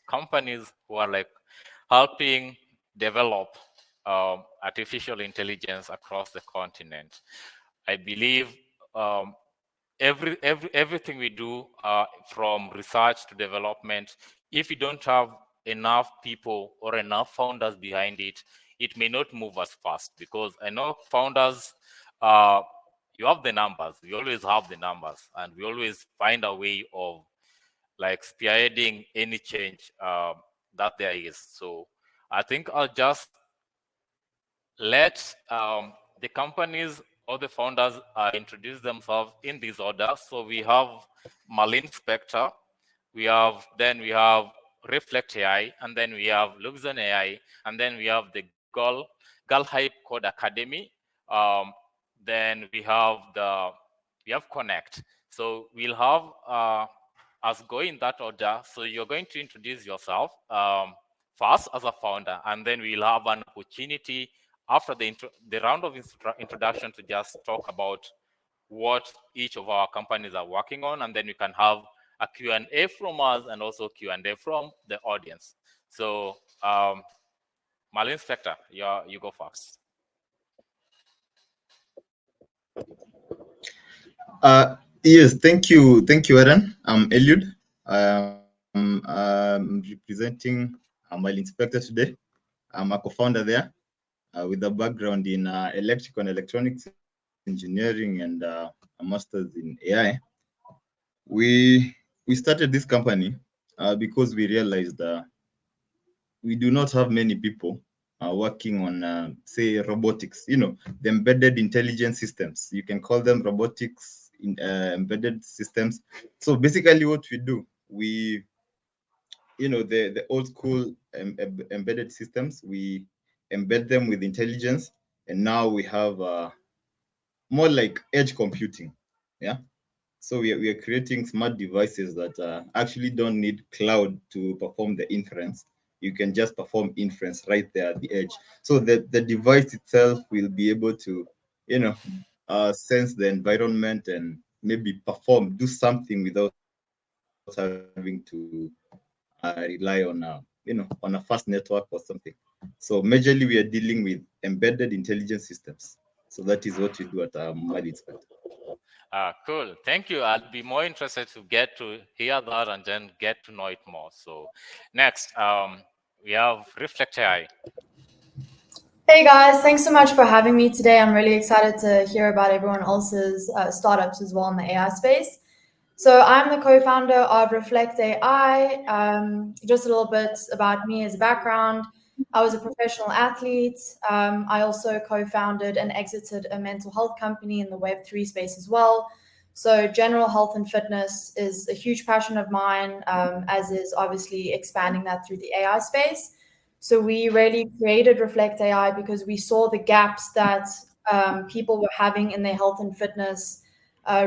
companies who are like helping develop artificial intelligence across the continent. I believe um, everything we do, from research to development, if you don't have enough people or enough founders behind it, it may not move as fast. Because I know founders, you have the numbers, we always have the numbers, and we always find a way of like spearheading any change that there is. So I think I'll just let the companies or the founders introduce themselves in this order. So we have Marlene Spector, we have Reflect AI, and then we have Luxon AI, and then we have the Girl Hype Code Academy. Then we have Connect. So we'll have us go in that order. So you're going to introduce yourself first as a founder, and then we'll have an opportunity after the round of introduction to just talk about what each of our companies are working on, and then we can have a Q&A from us and also Q&A from the audience. So Marlene Spector, you go first. Yes, thank you, Aaron. I'm Eliud. I'm representing Marlene Spector today. I'm a co-founder there with a background in electrical and electronics engineering and a master's in AI. We started this company because we realized we do not have many people working on, say, robotics. You know, the embedded intelligence systems. You can call them robotics in embedded systems. So basically, what we do, the old school embedded systems, we embed them with intelligence, and now we have more like edge computing. Yeah. So we are creating smart devices that actually don't need cloud to perform the inference. You can just perform inference right there at the edge. So the device itself will be able to, sense the environment and maybe do something without having to rely on a fast network or something. So majorly we are dealing with embedded intelligence systems. So that is what we do at Marlene Spector. Cool. Thank you. I'll be more interested to get to hear that and then get to know it more. So next, we have Reflect AI. Hey guys, thanks so much for having me today. I'm really excited to hear about everyone else's startups as well in the AI space. So I'm the co-founder of Reflect AI. Just a little bit about me as a background. I was a professional athlete. I also co-founded and exited a mental health company in the Web3 space as well. So general health and fitness is a huge passion of mine, as is obviously expanding that through the AI space. So we really created Reflect AI because we saw the gaps that people were having in their health and fitness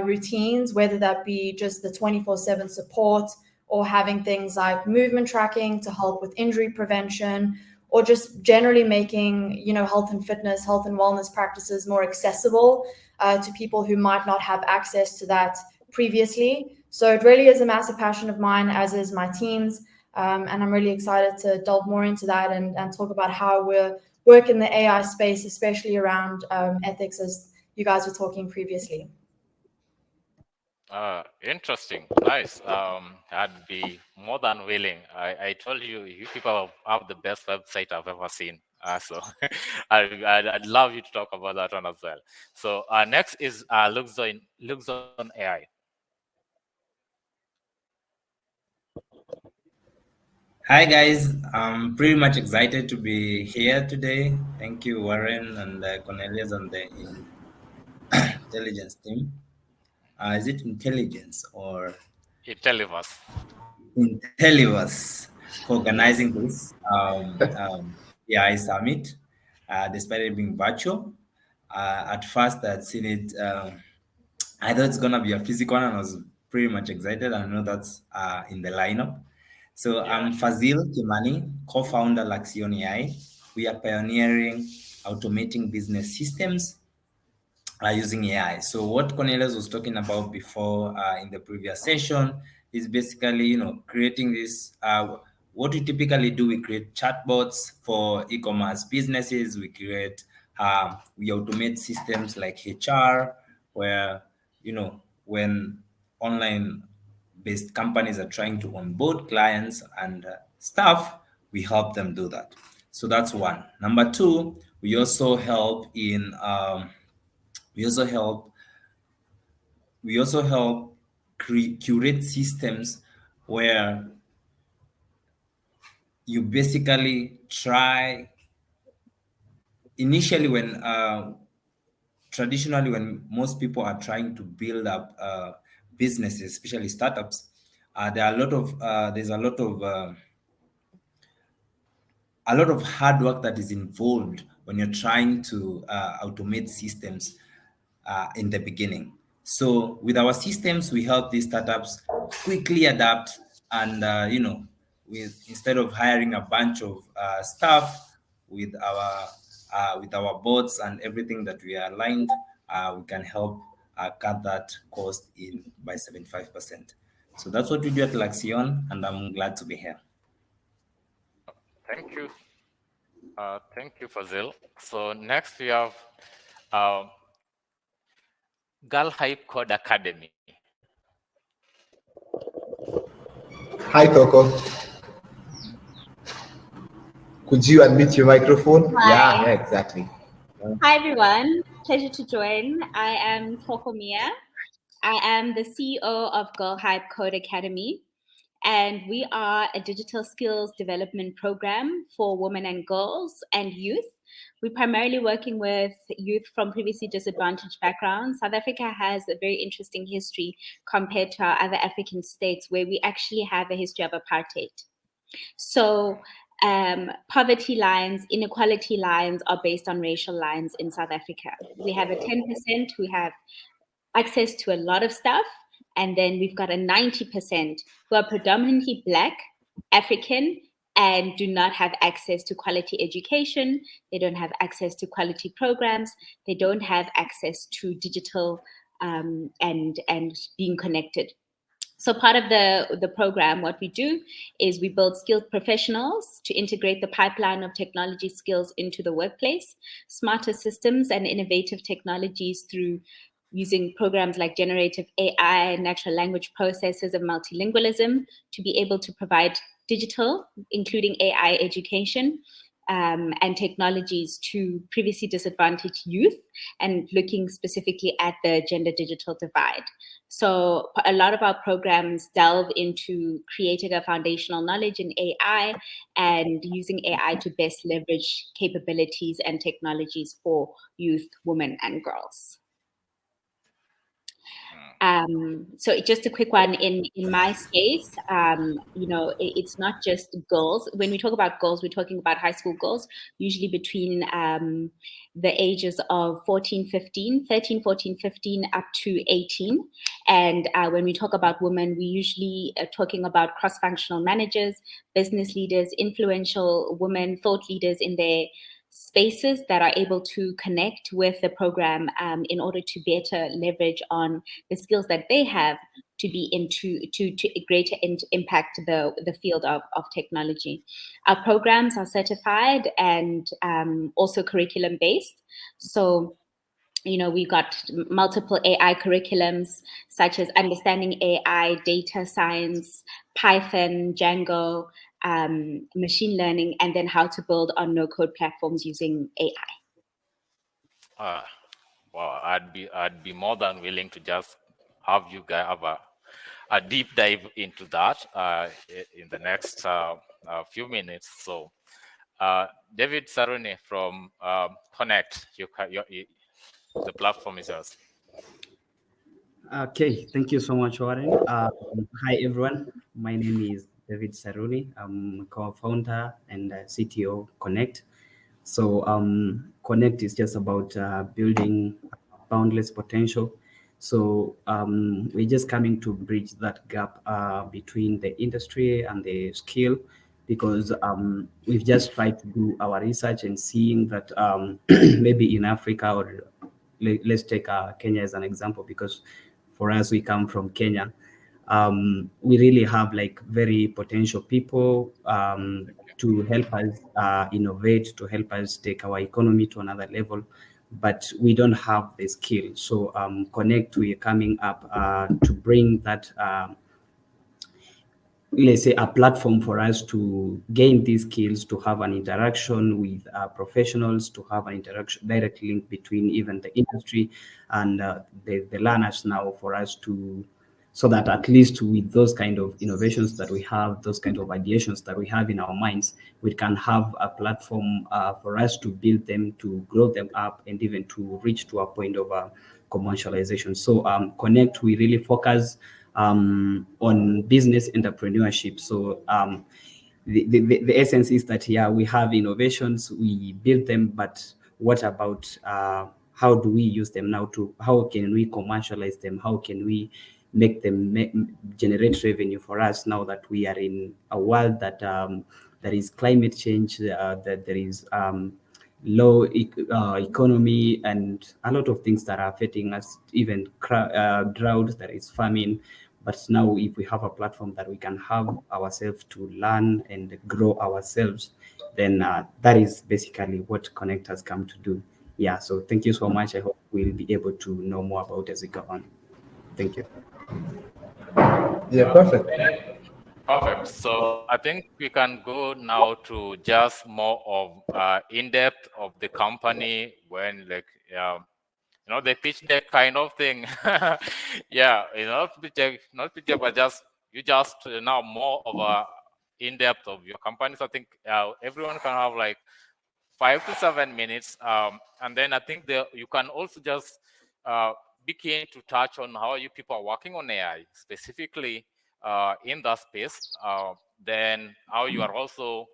routines, whether that be just the 24/7 support or having things like movement tracking to help with injury prevention, or just generally making health and fitness, health and wellness practices more accessible to people who might not have access to that previously. So it really is a massive passion of mine, as is my team's. And I'm really excited to delve more into that and talk about how we're work in the AI space, especially around ethics, as you guys were talking previously. Interesting. Nice. I'd be more than willing. I told you, you people have the best website I've ever seen. So I'd love you to talk about that one as well. So next is Luxon AI. Hi guys, I'm pretty much excited to be here today. Thank you, Warren and Cornelius and the intelligence team. Is it intelligence or Intellivus? Intellivus for organizing this AI summit, despite it being virtual. At first, I'd seen it. I thought it's gonna be a physical one, and I was pretty much excited. I know that's in the lineup. So I'm Fazil Kimani, co-founder Laxion AI. We are pioneering automating business systems using AI. So what Cornelius was talking about before in the previous session is basically, creating this. What we typically do, we create chatbots for e-commerce businesses. We automate systems like HR, where, when online-based companies are trying to onboard clients and staff, we help them do that. So that's one. Number two, we also help in curate systems where you basically try initially traditionally when most people are trying to build up businesses, especially startups, there's a lot of hard work that is involved when you're trying to automate systems in the beginning. So with our systems, we help these startups quickly adapt, and instead of hiring a bunch of staff, with our bots and everything that we are aligned, we can help cut that cost in by 75%. So that's what we do at Laxion, and I'm glad to be here. Thank you. Thank you, Fazil. So next we have Girl Hype Code Academy. Hi, Coco. Could you unmute your microphone? Hi. Yeah, exactly. Hi, everyone. Pleasure to join. I am Coco Mia. I am the CEO of Girl Hype Code Academy, and we are a digital skills development program for women and girls and youth. We're primarily working with youth from previously disadvantaged backgrounds. South Africa has a very interesting history compared to our other African states, where we actually have a history of apartheid. So poverty lines, inequality lines are based on racial lines in South Africa. We have a 10% who have access to a lot of stuff, and then we've got a 90% who are predominantly Black, African, and do not have access to quality education. They don't have access to quality programs. They don't have access to digital and being connected. So part of the program, what we do is we build skilled professionals to integrate the pipeline of technology skills into the workplace, smarter systems and innovative technologies through using programs like generative AI, natural language processes, and multilingualism to be able to provide digital, including AI education, and technologies to previously disadvantaged youth, and looking specifically at the gender digital divide. So a lot of our programs delve into creating a foundational knowledge in AI and using AI to best leverage capabilities and technologies for youth, women, and girls. So just a quick one in my space, it's not just girls. When we talk about girls, we're talking about high school girls, usually between the ages of 13, 14, 15, up to 18. And when we talk about women, we usually are talking about cross-functional managers, business leaders, influential women, thought leaders in their spaces that are able to connect with the program in order to better leverage on the skills that they have to be to greater impact the field of technology. Our programs are certified and also curriculum based. So we've got multiple AI curriculums such as understanding AI, data science, Python, Django, machine learning, and then how to build on no-code platforms using AI. Well, I'd be more than willing to just have you guys have a deep dive into that in the next few minutes. So, David Saruni from Connect, the platform is yours. Okay, thank you so much, Warren. Hi, everyone. My name is David Saruni. I'm co-founder and CTO Connect. So Connect is just about building boundless potential. So we're just coming to bridge that gap between the industry and the skill, because we've just tried to do our research and seeing that maybe in Africa, or let's take Kenya as an example, because for us, we come from Kenya. We really have like very potential people to help us innovate, to help us take our economy to another level, but we don't have the skill. So Connect, we are coming up to bring that, let's say, a platform for us to gain these skills, to have an interaction with professionals, to have an interaction, direct link between even the industry and the learners now, for us to, so that at least with those kind of innovations that we have, those kind of ideations that we have in our minds, we can have a platform for us to build them, to grow them up, and even to reach to a point of commercialization. So Connect, we really focus on business entrepreneurship. So the essence is that, yeah, we have innovations, we build them, but what about how do we use them now? To how can we commercialize them? How can we make them generate revenue for us now that we are in a world that there is climate change, that there is low economy, and a lot of things that are affecting us, even drought, there is famine. But now, if we have a platform that we can have ourselves to learn and grow ourselves, then that is basically what Connect has come to do. Yeah, so thank you so much. I hope we'll be able to know more about as we go on. Thank you. Yeah, perfect. Perfect. So I think we can go now to just more of in-depth of the company, when like the pitch deck kind of thing. Yeah, not pitch deck, but just now more of a in-depth of your company. So I think everyone can have like 5 to 7 minutes, and then I think you can also just be keen to touch on how you people are working on AI specifically in that space. Then how you are also.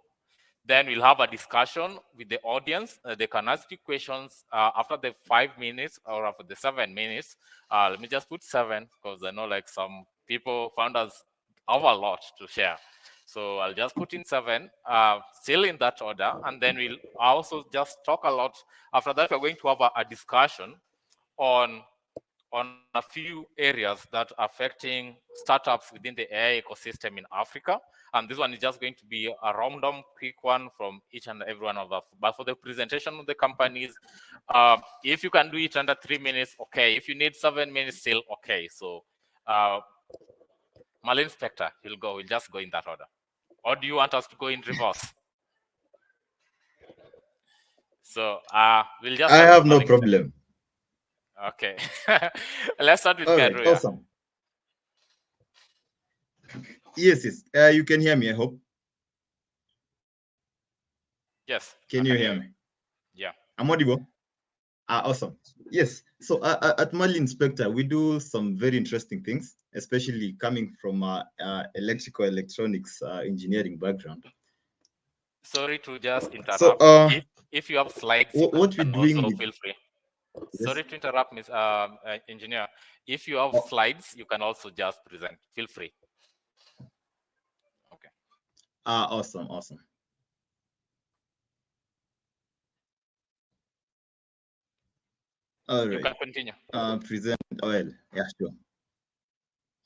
Then we'll have a discussion with the audience. They can ask you questions after the 5 minutes or after the 7 minutes. Let me just put 7, because I know like some people found us have a lot to share. So I'll just put in 7, still in that order. And then we'll also just talk a lot. After that, we're going to have a discussion on a few areas that are affecting startups within the AI ecosystem in Africa. And this one is just going to be a random quick one from each and every one of us. But for the presentation of the companies, if you can do it under 3 minutes, okay. If you need 7 minutes, still okay. So Malin Spector, we'll just go in that order. Or do you want us to go in reverse? So we'll just. I have no problem. Okay. Let's start with All right, Karuya. awesome. Yes. You can hear me, I hope. Yes. Can you hear me? Yeah. I'm audible. Awesome. Yes. So at Malin Spector, we do some very interesting things, especially coming from electrical electronics engineering background. Sorry to just interrupt. So if you have slides, what we're doing also with, feel free. yes. Sorry to interrupt, Ms. Engineer. If you have slides, you can also just present. Feel free. Okay. Awesome. All right. You can continue. Present. Well, yeah, sure.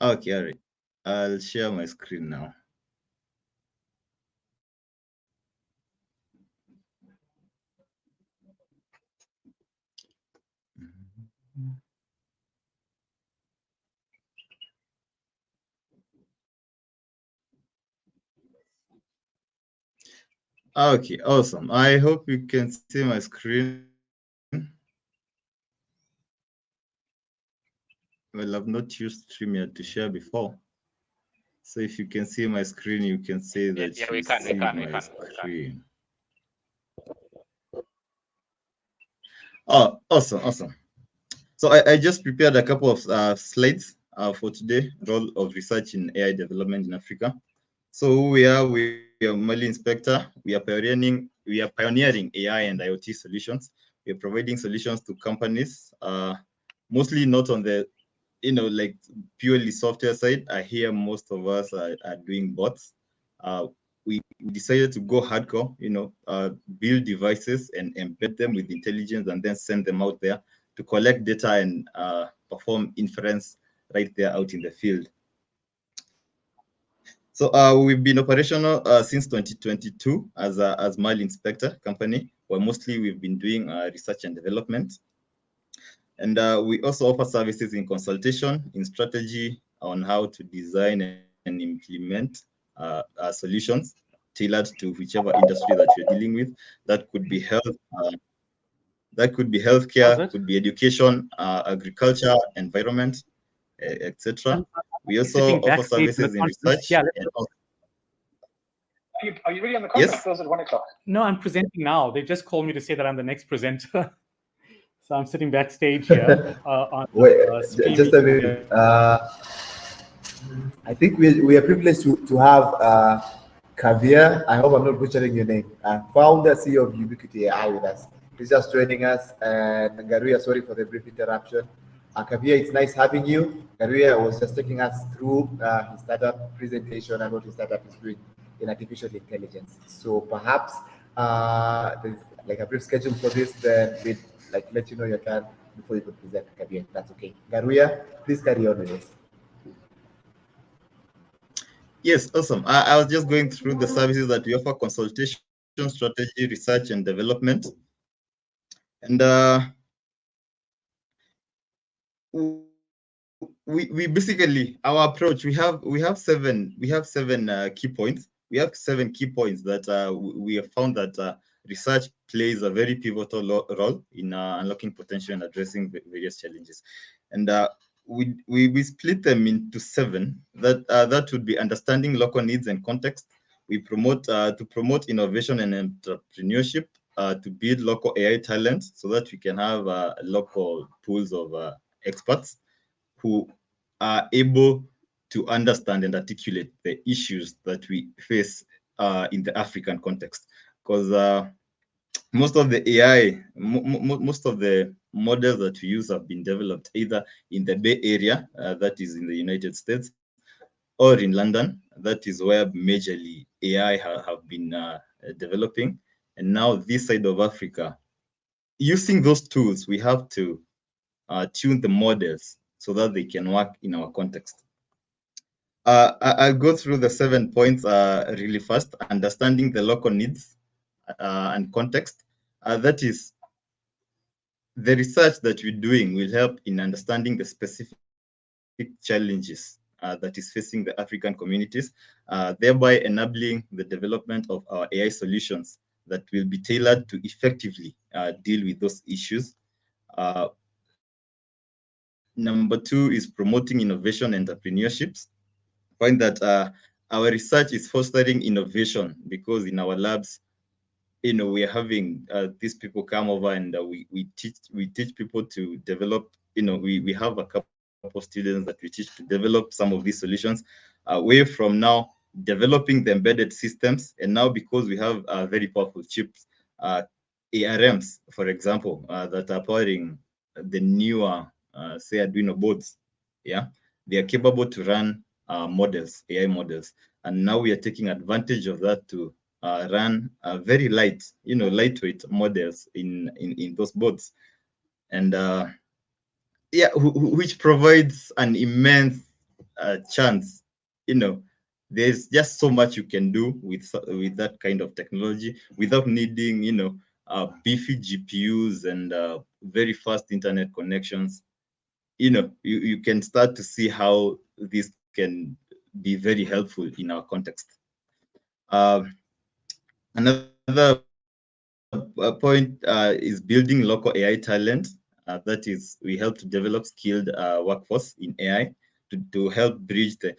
Okay, all right. I'll share my screen now. Okay, awesome. I hope you can see my screen. Well, I've not used StreamYard to share before. So if you can see my screen, you can say that Yeah, you we can. see my screen. Oh, awesome. So I just prepared a couple of slides for today, role of research in AI development in Africa. So we are Malin Spector. We are pioneering AI and IoT solutions. We are providing solutions to companies, mostly not on the like purely software side. I hear most of us are doing bots. We decided to go hardcore, build devices and embed them with intelligence and then send them out there to collect data and perform inference right there out in the field. So we've been operational since 2022 as Mali Inspector company, where mostly we've been doing research and development. And we also offer services in consultation, in strategy on how to design and implement solutions tailored to whichever industry that you're dealing with. That could be health, that could be healthcare, could be education, agriculture, environment, etc. We also offer services in research. Yeah, and also, are you really on the conference? Yes. Close at 1 o'clock. No, I'm presenting now. They just called me to say that I'm the next presenter. So I'm sitting backstage here. Wait, just a minute. I think we are privileged to have Kavia. I hope I'm not butchering your name. Founder, CEO of Ubiquity AI with us. He's just joining us. And Garuya, sorry for the brief interruption. Kavia, it's nice having you. Garuya was just taking us through his startup presentation and what his startup is doing in artificial intelligence. So perhaps there's like a brief schedule for this, then we'd like let you know your turn before you could present, Kavia, if that's okay. Garuya, please carry on with this. Yes, awesome. I was just going through the services that we offer: consultation, strategy, research, and development. And we basically, our approach, we have seven key points. We have 7 key points that we have found that research plays a very pivotal role in unlocking potential and addressing various challenges. And we split them into 7. That would be understanding local needs and context. We promote to promote innovation and entrepreneurship, to build local AI talent so that we can have local pools of experts who are able to understand and articulate the issues that we face in the African context. Because most of the AI, most of the models that we use have been developed either in the Bay Area, that is in the United States, or in London, that is where majorly AI have been developing. And now this side of Africa, using those tools, we have to tune the models so that they can work in our context. I'll go through the 7 points really fast. Understanding the local needs and context. That is, the research that we're doing will help in understanding the specific challenges that is facing the African communities, thereby enabling the development of our AI solutions that will be tailored to effectively deal with those issues. Number 2 is promoting innovation and entrepreneurships. Find that our research is fostering innovation, because in our labs, we are having these people come over and we teach people to develop. We have a couple of students that we teach to develop some of these solutions, away from now developing the embedded systems. And now, because we have very powerful chips, ARMs, for example, that are powering the newer, say, Arduino boards, yeah, they are capable to run models, AI models. And now we are taking advantage of that to run very lightweight models in those boards. And yeah, which provides an immense chance. There's just so much you can do with that kind of technology without needing, beefy GPUs and very fast internet connections. You can start to see how this can be very helpful in our context. Another point is building local AI talent. That is, we help to develop skilled workforce in AI to help bridge the,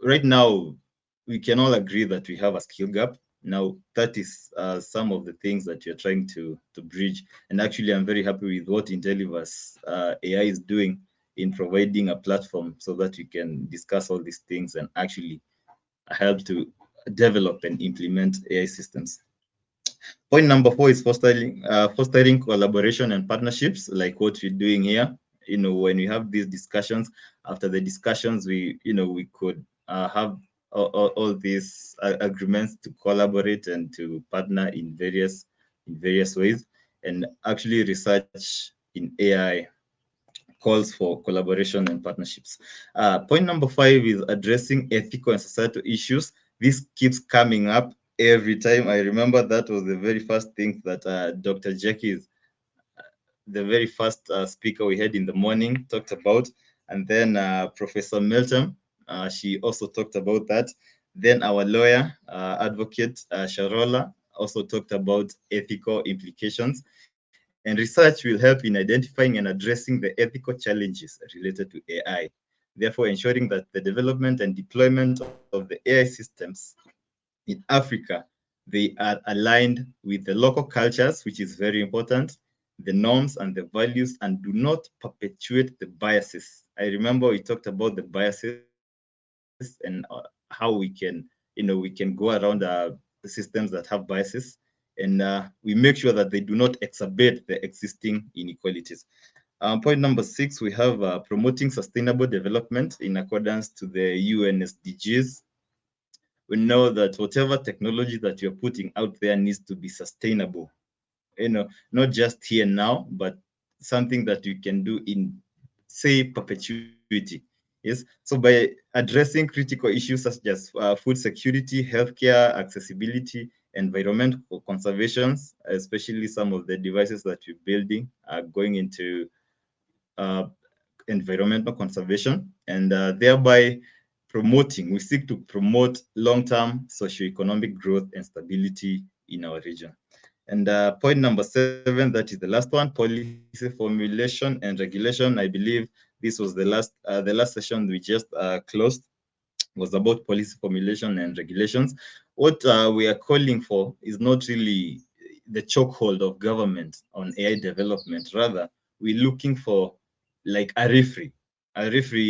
right now, we can all agree that we have a skill gap. Now, that is some of the things that you're trying to bridge. And actually, I'm very happy with what Intelliverse AI is doing in providing a platform so that we can discuss all these things and actually help to develop and implement AI systems. Point number 4 is fostering collaboration and partnerships, like what we're doing here. When we have these discussions, after the discussions, we could have all these agreements to collaborate and to partner in various ways. And actually, research in AI calls for collaboration and partnerships. Point number 5 is addressing ethical and societal issues. This keeps coming up every time. I remember that was the very first thing that Dr. Jackie is the very first speaker we had in the morning talked about. And then Professor Melton, she also talked about that. Then our lawyer, advocate Sharola, also talked about ethical implications. And research will help in identifying and addressing the ethical challenges related to AI, therefore ensuring that the development and deployment of the AI systems in Africa, they are aligned with the local cultures, which is very important, the norms and the values, and do not perpetuate the biases. I remember we talked about the biases and how we can, we can go around the systems that have biases, and we make sure that they do not exacerbate the existing inequalities. Point number 6, we have promoting sustainable development in accordance to the UN SDGs. We know that whatever technology that you're putting out there needs to be sustainable, not just here now, but something that you can do in, say, perpetuity. Yes. So by addressing critical issues such as food security, healthcare, accessibility, environmental conservation, especially some of the devices that you're building are going into environmental conservation, and thereby we seek to promote long-term socioeconomic growth and stability in our region. And point number 7, that is the last one, policy formulation and regulation. I believe this was the last session we just closed, was about policy formulation and regulations. What we are calling for is not really the chokehold of government on AI development. Rather, we're looking for like a referee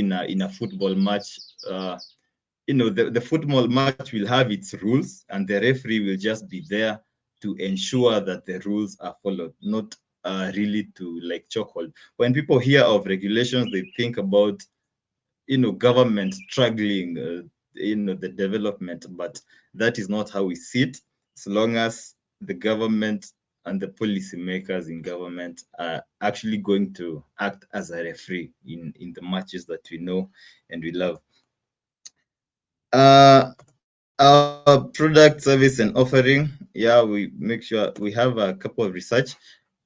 in a football match. The football match will have its rules, and the referee will just be there to ensure that the rules are followed, not really to like chokehold. When people hear of regulations, they think about government struggling, the development, but that is not how we see it. So long as the government and the policymakers in government are actually going to act as a referee in the matches that we know and we love. Our product, service, and offering, we make sure we have a couple of research.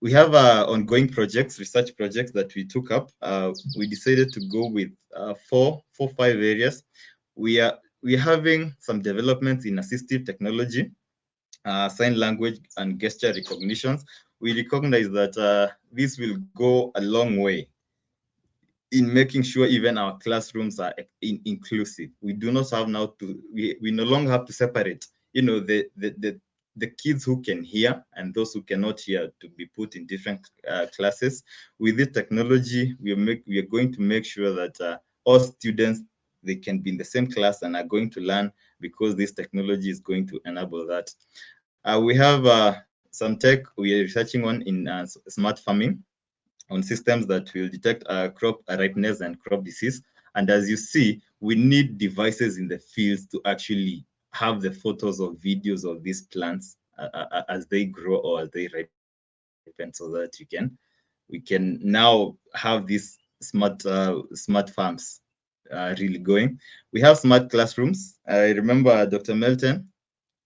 We have ongoing projects, research projects that we took up. We decided to go with 5 areas. We're having some developments in assistive technology, sign language, and gesture recognitions. We recognize that this will go a long way in making sure even our classrooms are inclusive. We do not have now to, we no longer have to separate, the kids who can hear and those who cannot hear to be put in different classes. With this technology, we are going to make sure that all students, they can be in the same class and are going to learn, because this technology is going to enable that. We have some tech we are researching on in smart farming, on systems that will detect crop ripeness and crop disease. And as you see, we need devices in the fields to actually have the photos or videos of these plants as they grow or as they ripen, so that we can now have these smart farms really going. We have smart classrooms. I remember Dr. Melton,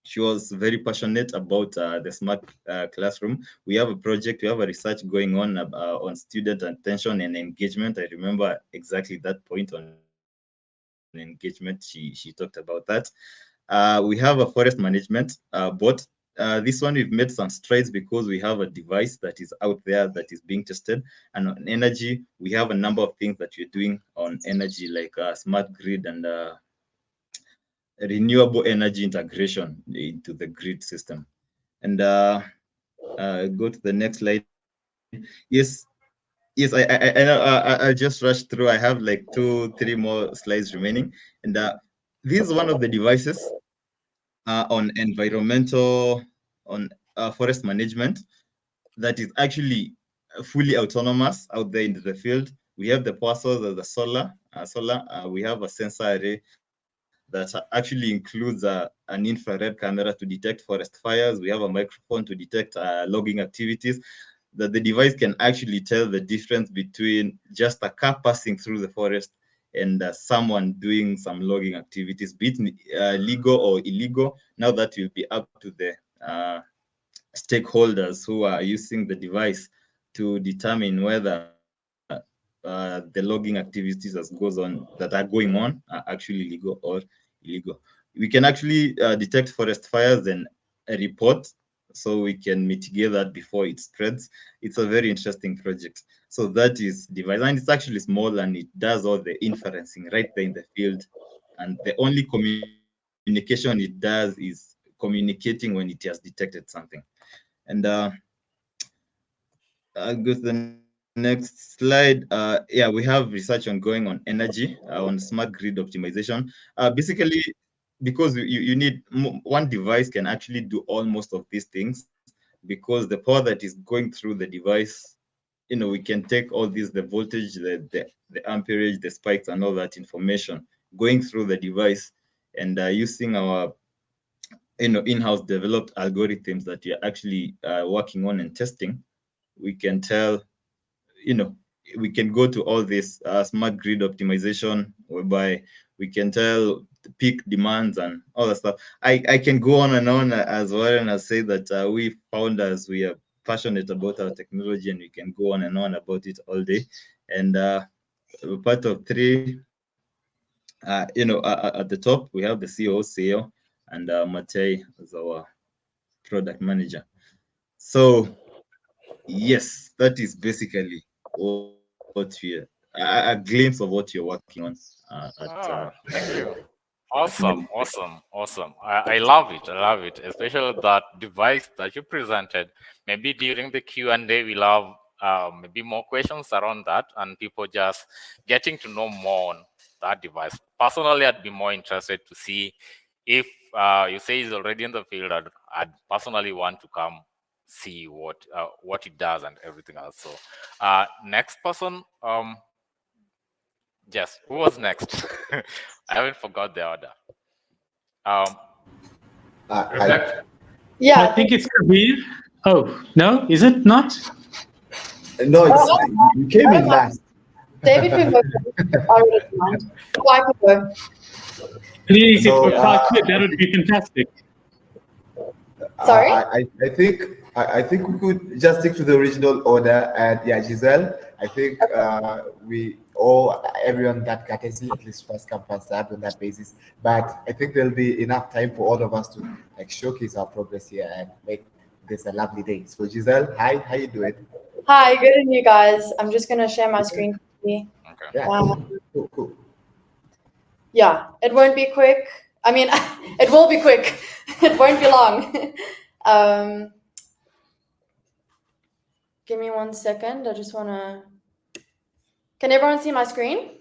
she was very passionate about the smart classroom. We have a project, we have a research going on student attention and engagement. I remember exactly that point on engagement. She talked about that. We have a forest management bot. This one, we've made some strides because we have a device that is out there that is being tested. And on energy, we have a number of things that we're doing on energy, like smart grid and renewable energy integration into the grid system. And go to the next slide. Yes, I'll just rush through. I have like 2-3 more slides remaining. And this is one of the devices on forest management that is actually fully autonomous out there into the field. We have the power source of the solar. We have a sensor array that actually includes an infrared camera to detect forest fires. We have a microphone to detect logging activities. that the device can actually tell the difference between just a car passing through the forest and someone doing some logging activities, be it legal or illegal. Now that will be up to the stakeholders who are using the device to determine whether the logging activities that are going on are actually legal or illegal. We can actually detect forest fires and report, so we can mitigate that before it spreads. It's a very interesting project. So that is device, and it's actually small, and it does all the inferencing right there in the field. And the only communication it does is communicating when it has detected something. And I'll go to the next slide. Yeah, we have research ongoing on energy, on smart grid optimization. Basically, because you need one device can actually do almost of these things, because the power that is going through the device, we can take all these, the voltage, the amperage, the spikes, and all that information going through the device, and using our in-house developed algorithms that we are actually working on and testing, we can tell, we can go to all this smart grid optimization, whereby we can tell the peak demands and all that stuff. I can go on and on as well, and I say that we founders, we are passionate about our technology, and we can go on and on about it all day. And part of 3, at the top, we have the CEO, and Matei as our product manager. So yes, that is basically what we a glimpse of what you're working on. Thank you. Awesome. I love it, especially that device that you presented. Maybe during the Q&A, we'll have maybe more questions around that, and people just getting to know more on that device. Personally, I'd be more interested to see if you say it's already in the field. I'd personally want to come see what it does and everything else. So next person, yes, who was next? I haven't forgot the order. Yeah, I think it's Kabir. Oh, no, is it not? No, you came in last. David can go first. I don't mind. Oh, I can go. Please, No, if we that would be fantastic. Sorry? I think we could just stick to the original order, and yeah, Giselle, I think everyone got courtesy, at least first come first served on that basis. But I think there'll be enough time for all of us to showcase our progress here and make this a lovely day. So Giselle, hi, how you doing? Hi, good and you guys. I'm just gonna share my screen quickly. Okay. Yeah, cool. Yeah, it won't be quick. I mean, it will be quick. It won't be long. Give me 1 second. I just wanna. Can everyone see my screen?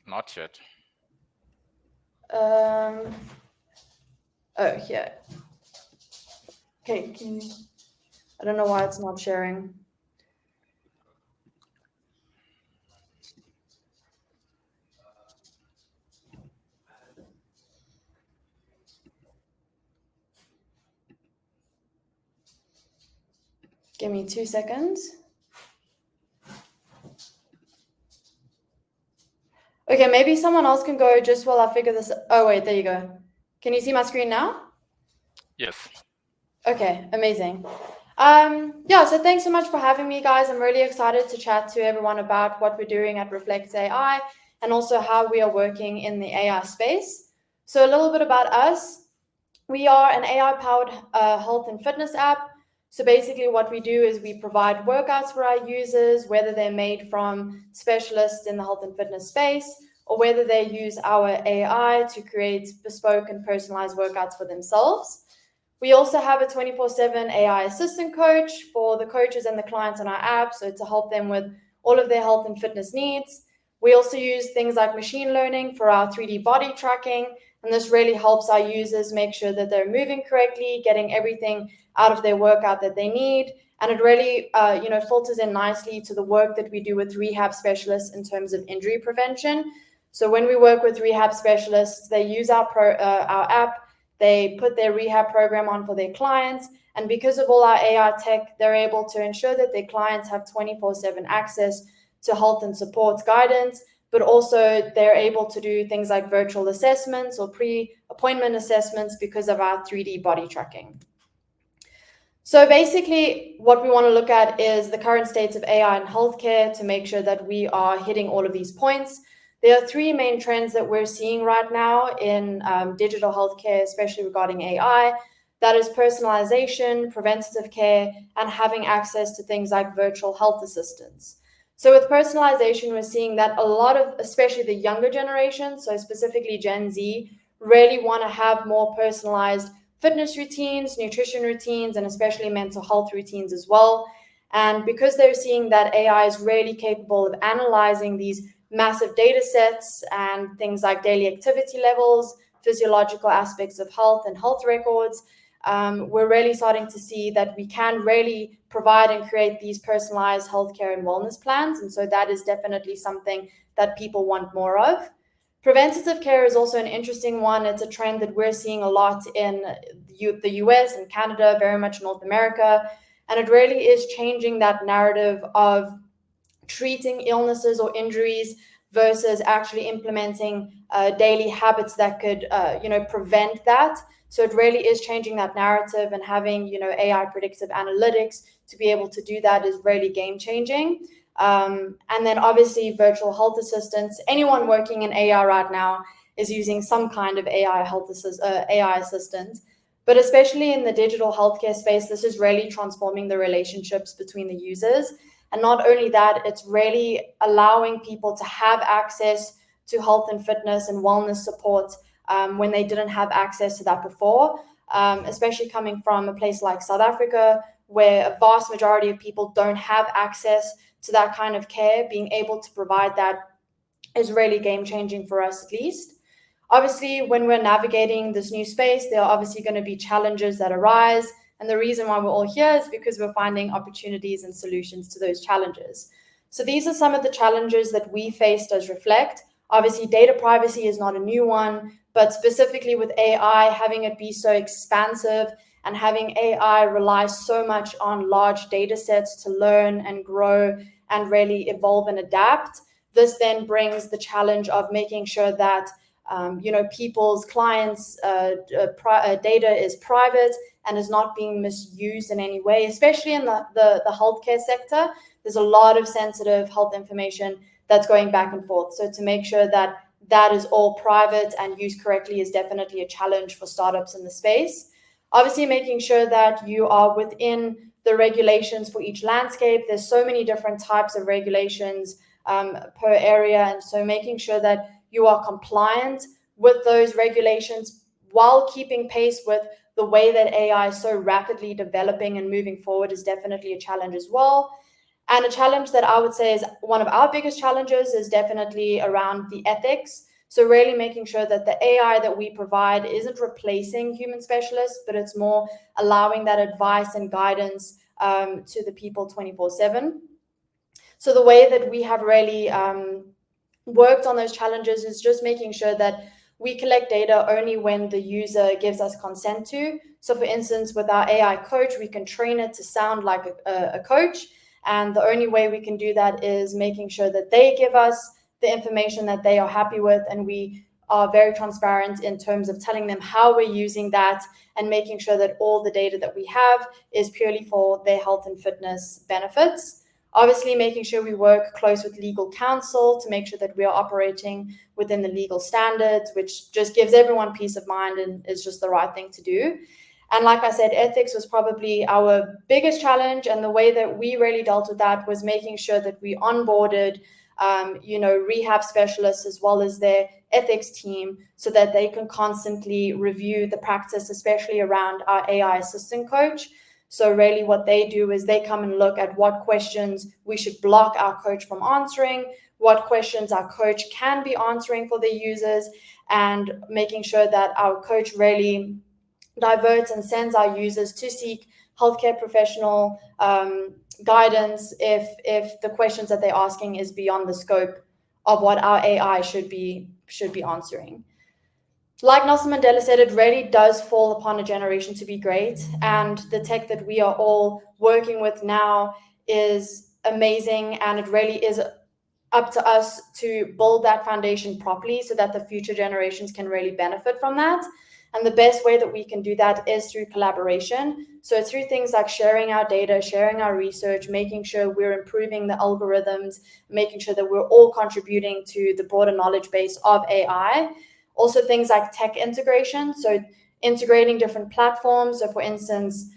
Not yet. Oh, here. Okay, I don't know why it's not sharing. Give me 2 seconds. Okay, maybe someone else can go just while I figure this. Oh, wait, there you go. Can you see my screen now? Yes. Okay, amazing. Yeah, so thanks so much for having me, guys. I'm really excited to chat to everyone about what we're doing at Reflect AI and also how we are working in the AI space. So a little bit about us. We are an AI-powered health and fitness app. So basically what we do is we provide workouts for our users, whether they're made from specialists in the health and fitness space, or whether they use our AI to create bespoke and personalized workouts for themselves. We also have a 24/7 AI assistant coach for the coaches and the clients on our app, so to help them with all of their health and fitness needs. We also use things like machine learning for our 3D body tracking, and this really helps our users make sure that they're moving correctly, getting everything out of their workout that they need. And it really, filters in nicely to the work that we do with rehab specialists in terms of injury prevention. So when we work with rehab specialists, they use our app, they put their rehab program on for their clients, And because of all our AI tech, they're able to ensure that their clients have 24/7 access to health and support guidance, but also they're able to do things like virtual assessments or pre-appointment assessments because of our 3D body tracking. So basically, what we want to look at is the current states of AI in healthcare to make sure that we are hitting all of these points. There are three main trends that we're seeing right now in digital healthcare, especially regarding AI. That is personalization, preventative care, and having access to things like virtual health assistants. So with personalization, we're seeing that a lot of, especially the younger generation, so specifically Gen Z, really want to have more personalized fitness routines, nutrition routines, and especially mental health routines as well. And because they're seeing that AI is really capable of analyzing these massive data sets and things like daily activity levels, physiological aspects of health and health records, we're really starting to see that we can really provide and create these personalized healthcare and wellness plans. And so that is definitely something that people want more of. Preventative care is also an interesting one. It's a trend that we're seeing a lot in the US and Canada, very much North America. And it really is changing that narrative of treating illnesses or injuries versus actually implementing daily habits that could, prevent that. So it really is changing that narrative, and having, AI predictive analytics to be able to do that is really game changing. And then obviously virtual health assistants. Anyone working in AI right now is using some kind of AI assistant. But especially in the digital healthcare space, this is really transforming the relationships between the users. And not only that, it's really allowing people to have access to health and fitness and wellness support when they didn't have access to that before, especially coming from a place like South Africa, where a vast majority of people don't have access to that kind of care. Being able to provide that is really game changing for us, at least. Obviously, when we're navigating this new space, there are obviously going to be challenges that arise. And the reason why we're all here is because we're finding opportunities and solutions to those challenges. So these are some of the challenges that we faced as Reflect. Obviously, data privacy is not a new one, but specifically with AI, having it be so expansive and having AI rely so much on large data sets to learn and grow and really evolve and adapt. This then brings the challenge of making sure that people's clients' data is private and is not being misused in any way, especially in the healthcare sector. There's a lot of sensitive health information that's going back and forth. So to make sure that that is all private and used correctly is definitely a challenge for startups in the space. Obviously, making sure that you are within the regulations for each landscape. There's so many different types of regulations per area. And so making sure that you are compliant with those regulations while keeping pace with the way that AI is so rapidly developing and moving forward is definitely a challenge as well. And a challenge that I would say is one of our biggest challenges is definitely around the ethics. So really making sure that the AI that we provide isn't replacing human specialists, but it's more allowing that advice and guidance to the people 24/7. So the way that we have really worked on those challenges is just making sure that we collect data only when the user gives us consent to. So for instance, with our AI coach, we can train it to sound like a coach. And the only way we can do that is making sure that they give us the information that they are happy with. And we are very transparent in terms of telling them how we're using that and making sure that all the data that we have is purely for their health and fitness benefits. Obviously, making sure we work close with legal counsel to make sure that we are operating within the legal standards, which just gives everyone peace of mind and is just the right thing to do. And like I said, ethics was probably our biggest challenge. And the way that we really dealt with that was making sure that we onboarded, rehab specialists as well as their ethics team so that they can constantly review the practice, especially around our AI assistant coach. So really what they do is they come and look at what questions we should block our coach from answering, what questions our coach can be answering for their users, and making sure that our coach really diverts and sends our users to seek healthcare professional guidance if the questions that they're asking is beyond the scope of what our AI should be answering. like Nelson Mandela said, it really does fall upon a generation to be great. And the tech that we are all working with now is amazing. And it really is up to us to build that foundation properly so that the future generations can really benefit from that. And the best way that we can do that is through collaboration. So through things like sharing our data, sharing our research, making sure we're improving the algorithms, making sure that we're all contributing to the broader knowledge base of AI. Also things like tech integration. So integrating different platforms. So for instance,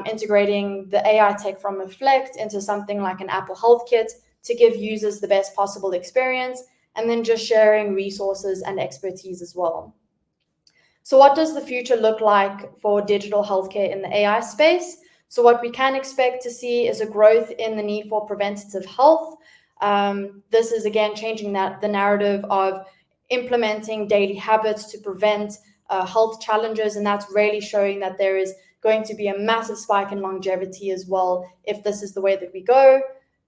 integrating the AI tech from Reflect into something like an Apple Health Kit to give users the best possible experience, and then just sharing resources and expertise as well. So what does the future look like for digital healthcare in the AI space? So what we can expect to see is a growth in the need for preventative health. This is again changing the narrative of implementing daily habits to prevent health challenges, and that's really showing that there is going to be a massive spike in longevity as well if this is the way that we go.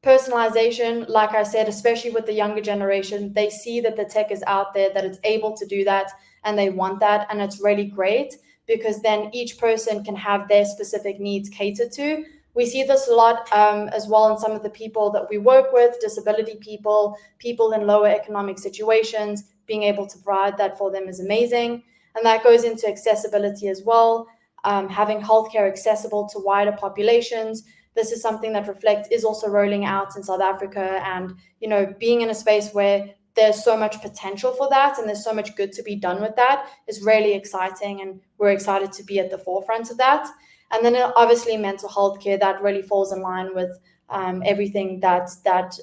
Personalization, like I said, especially with the younger generation, they see that the tech is out there, that it's able to do that, and they want that. And it's really great because then each person can have their specific needs catered to. We see this a lot as well in some of the people that we work with, disability people, people in lower economic situations. Being able to provide that for them is amazing. And that goes into accessibility as well, having healthcare accessible to wider populations. This is something that Reflect is also rolling out in South Africa, and being in a space where there's so much potential for that and there's so much good to be done with that is really exciting, and we're excited to be at the forefront of that. And then obviously mental health care, that really falls in line with everything that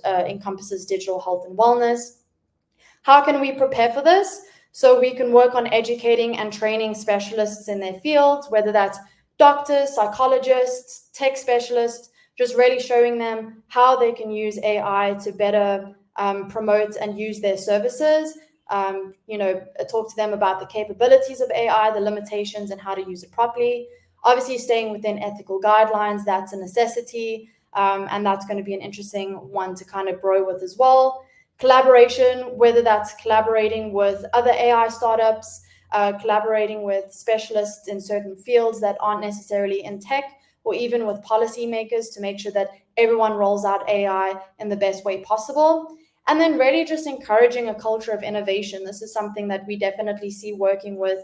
encompasses digital health and wellness. How can we prepare for this? So we can work on educating and training specialists in their fields, whether that's doctors, psychologists, tech specialists, just really showing them how they can use AI to better promote and use their services. Talk to them about the capabilities of AI, the limitations, and how to use it properly. Obviously, staying within ethical guidelines, that's a necessity, and that's going to be an interesting one to kind of grow with as well. Collaboration, whether that's collaborating with other AI startups, collaborating with specialists in certain fields that aren't necessarily in tech, or even with policymakers to make sure that everyone rolls out AI in the best way possible. And then really just encouraging a culture of innovation. This is something that we definitely see working with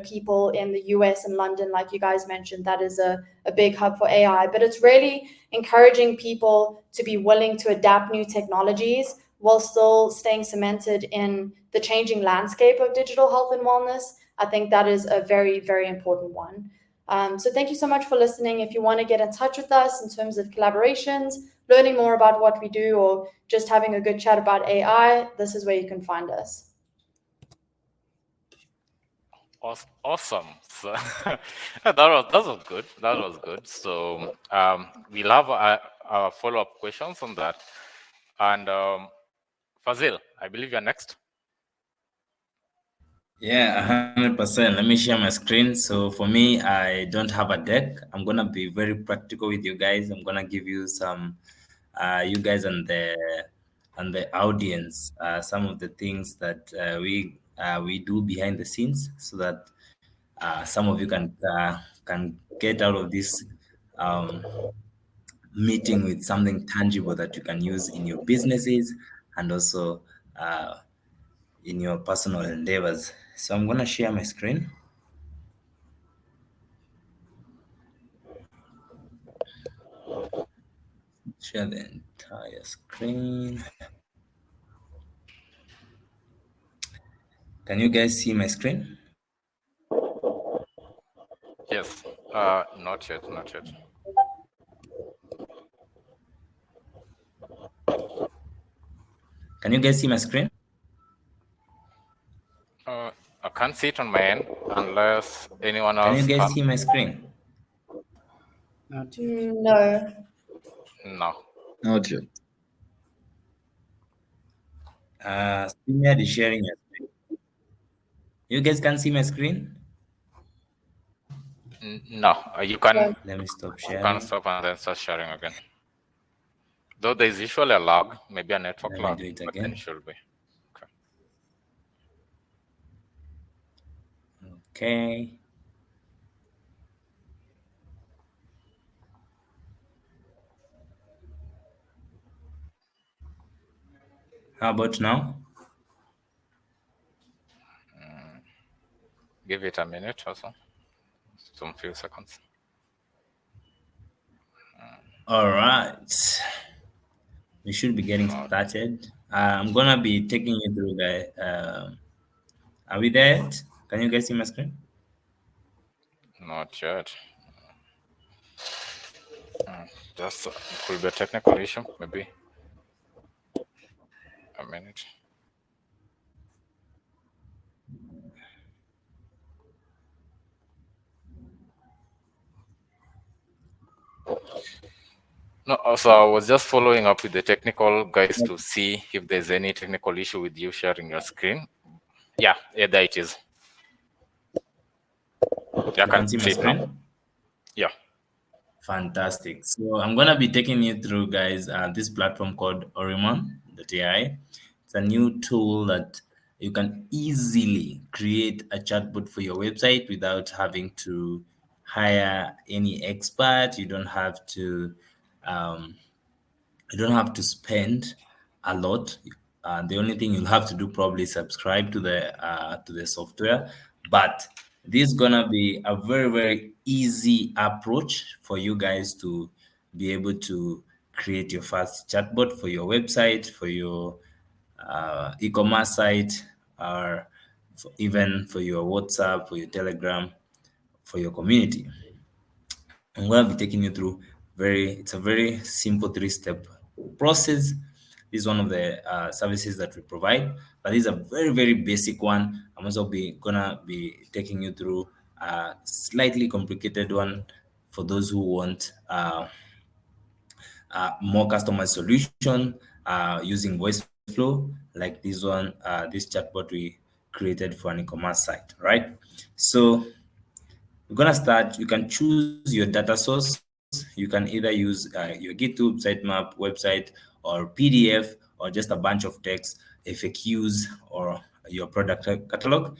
people in the US and London, like you guys mentioned. That is a big hub for AI, but it's really encouraging people to be willing to adapt new technologies while still staying cemented in the changing landscape of digital health and wellness. I think that is a very, very important one. So thank you so much for listening. If you want to get in touch with us in terms of collaborations, learning more about what we do, or just having a good chat about AI, this is where you can find us. Awesome. So, that was good. That was good. So we'll have our follow-up questions on that. And Fazil, I believe you're next. Yeah, 100%. Let me share my screen. So for me, I don't have a deck. I'm gonna be very practical with you guys. I'm gonna give you some, you guys and the audience, some of the things that we do behind the scenes, so that some of you can get out of this meeting with something tangible that you can use in your businesses and also in your personal endeavors. So I'm gonna share my screen. Share the entire screen. Can you guys see my screen? Yes. Not yet. Not yet. Can you guys see my screen? I can't see it on my end unless anyone else Can you guys see my screen? No. No. Not yet. StreamYard is sharing your screen. You guys can see my screen? No. You can. Let me stop You sharing. can stop and then start sharing again. Though there's usually a lag, maybe a network Let me lag, do it but then again. it should be. Okay. Okay. How about now? Give it a minute or so. Some few seconds. All right. We should be getting started. I'm gonna be taking you through the. Are we there? Can you guys see my screen? Not yet. Just it could be a technical issue, maybe. A minute. No, so I was just following up with the technical guys to see if there's any technical issue with you sharing your screen. Yeah, there it is. Yeah, You can see my screen? Yeah. Fantastic. So I'm gonna be taking you through, guys, this platform called Orimon.ai. It's a new tool that you can easily create a chatbot for your website without having to hire any expert. You don't have to spend a lot. The only thing you'll have to do probably is subscribe to the software, but this is gonna be a very, very easy approach for you guys to be able to create your first chatbot for your website, for your e-commerce site, or even for your WhatsApp, for your Telegram, for your community. I'm going to be taking you through it's a very simple 3-step process. This is one of the services that we provide, but this is a very, very basic one. I'm also gonna be taking you through a slightly complicated one for those who want more customized solution using voice flow, like this one, this chatbot we created for an e-commerce site, right? So we're gonna start. You can choose your data source. You can either use your GitHub, sitemap, website, or PDF, or just a bunch of text, FAQs, or your product catalog.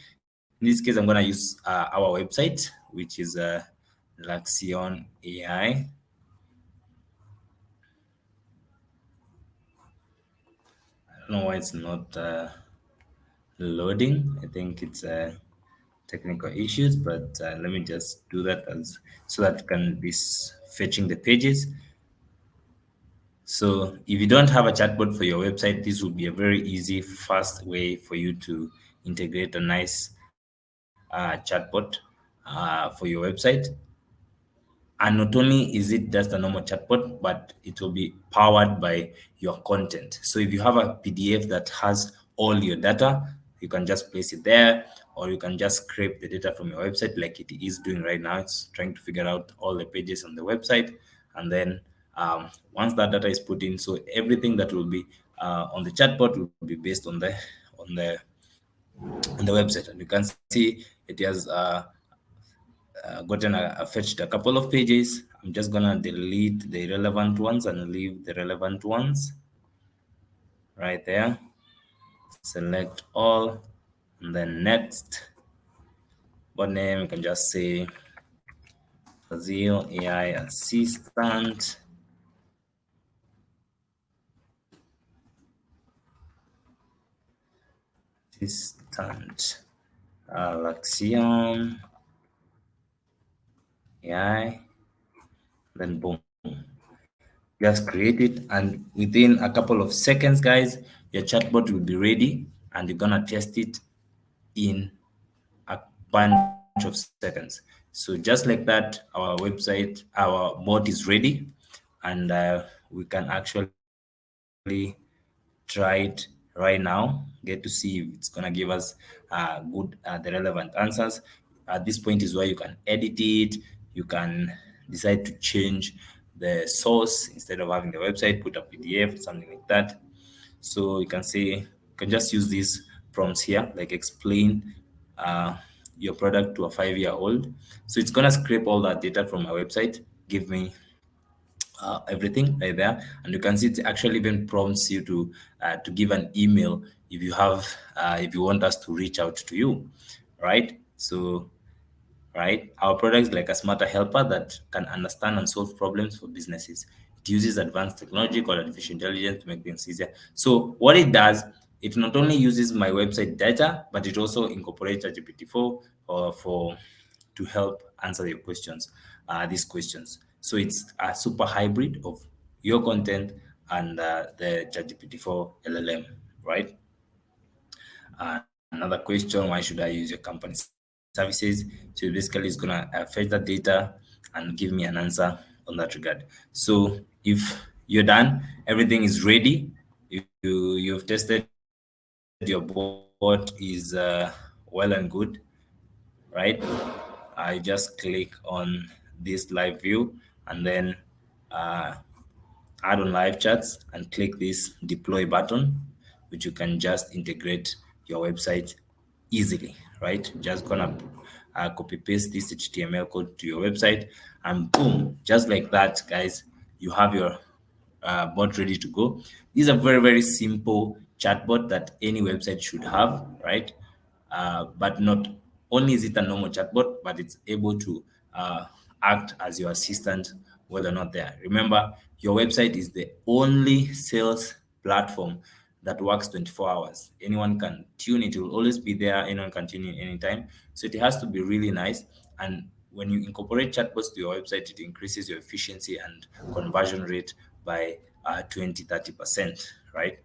In this case, I'm gonna use our website, which is Laxion AI. I don't know why it's not loading. I think it's technical issues, but let me just do that so that it can be fetching the pages. So if you don't have a chatbot for your website, this will be a very easy, fast way for you to integrate a nice chatbot for your website. And not only is it just a normal chatbot, but it will be powered by your content. So if you have a PDF that has all your data, you can just place it there, or you can just scrape the data from your website like it is doing right now. It's trying to figure out all the pages on the website. And then once that data is put in, so everything that will be on the chatbot will be based on the website. And you can see it has fetched a couple of pages. I'm just gonna delete the irrelevant ones and leave the relevant ones right there. Select all, and then next. What name? You can just say Fazil AI Assistant. Laxion AI, then boom, just create it, and within a couple of seconds, guys, your chatbot will be ready, and you're gonna test it in a bunch of seconds. So just like that, our website, our bot is ready, and we can actually try it right now, get to see if it's gonna give us the relevant answers. At this point is where you can edit it. You can decide to change the source. Instead of having the website, put a PDF, something like that. So you can say, you can just use these prompts here, like explain your product to a 5-year-old. So it's gonna scrape all that data from my website, give me everything right there, and you can see it actually even prompts you to give an email if you have if you want us to reach out to you, right? So right? Our product is like a smarter helper that can understand and solve problems for businesses. It uses advanced technology called artificial intelligence to make things easier. So what it does, it not only uses my website data, but it also incorporates GPT-4 to help answer your questions, these questions. So it's a super hybrid of your content and the ChatGPT-4 LLM, right? Another question, why should I use your company services? So basically it's gonna fetch that data and give me an answer on that regard. So if you're done, everything is ready, you've tested your bot is well and good, right? I just click on this live view and then add on live chats and click this deploy button, which you can just integrate your website easily, right? Just gonna copy paste this HTML code to your website and boom, just like that, guys, you have your bot ready to go. This is a very, very simple chatbot that any website should have, right? But not only is it a normal chatbot, but it's able to act as your assistant whether or not there. Remember, your website is the only sales platform that works 24 hours. Anyone can tune it, will always be there. Anyone can tune in anytime. So it has to be really nice. And when you incorporate chatbots to your website, it increases your efficiency and conversion rate by 20-30%, right?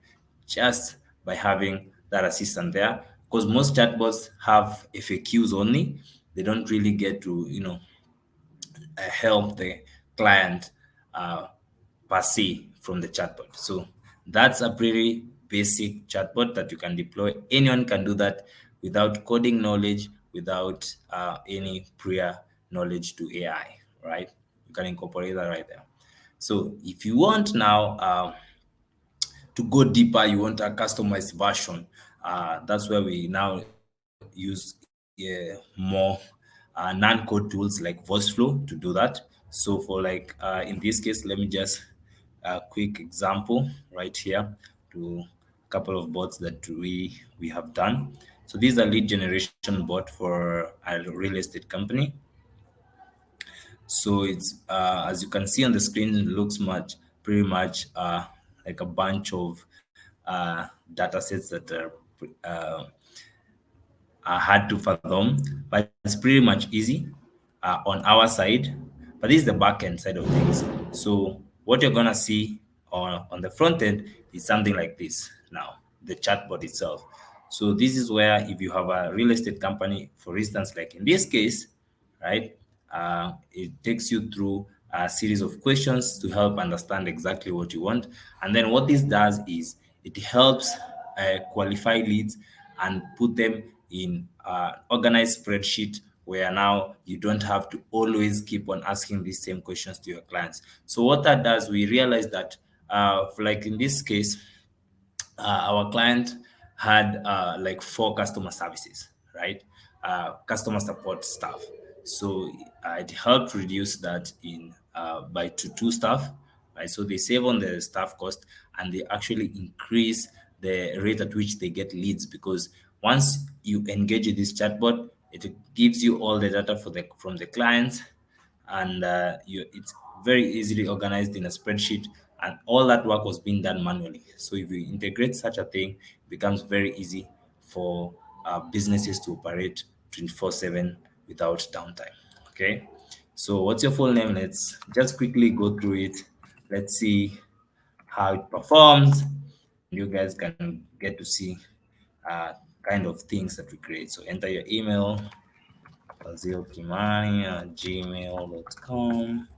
Just by having that assistant there, because most chatbots have FAQs only. They don't really get to, help the client per se from the chatbot. So that's a pretty basic chatbot that you can deploy. Anyone can do that without coding knowledge, without any prior knowledge to AI, right? You can incorporate that right there. So if you want now to go deeper, you want a customized version, that's where we now use more non-code tools like VoiceFlow to do that. So for like in this case, let me just a quick example right here to a couple of bots that we have done. So this is a lead generation bot for a real estate company. So it's as you can see on the screen, it looks pretty much like a bunch of data sets that are hard to fathom, but it's pretty much easy on our side. But this is the back end side of things. So what you're gonna see on the front end is something like this now, the chatbot itself. So this is where if you have a real estate company, for instance, like in this case, right, it takes you through a series of questions to help understand exactly what you want. And then what this does is it helps qualify leads and put them in organized spreadsheet where now you don't have to always keep on asking these same questions to your clients. So what that does, we realize that like in this case, our client had like 4 customer services, right? Customer support staff. So it helped reduce that in by 2 staff, right? So they save on the staff cost and they actually increase the rate at which they get leads, because once you engage with this chatbot, it gives you all the data from the clients, and it's very easily organized in a spreadsheet, and all that work was being done manually. So if you integrate such a thing, it becomes very easy for businesses to operate 24/7 without downtime. Okay, so what's your full name? Let's just quickly go through it. Let's see how it performs. You guys can get to see kind of things that we create. So enter your email, fazilkimani@gmail.com.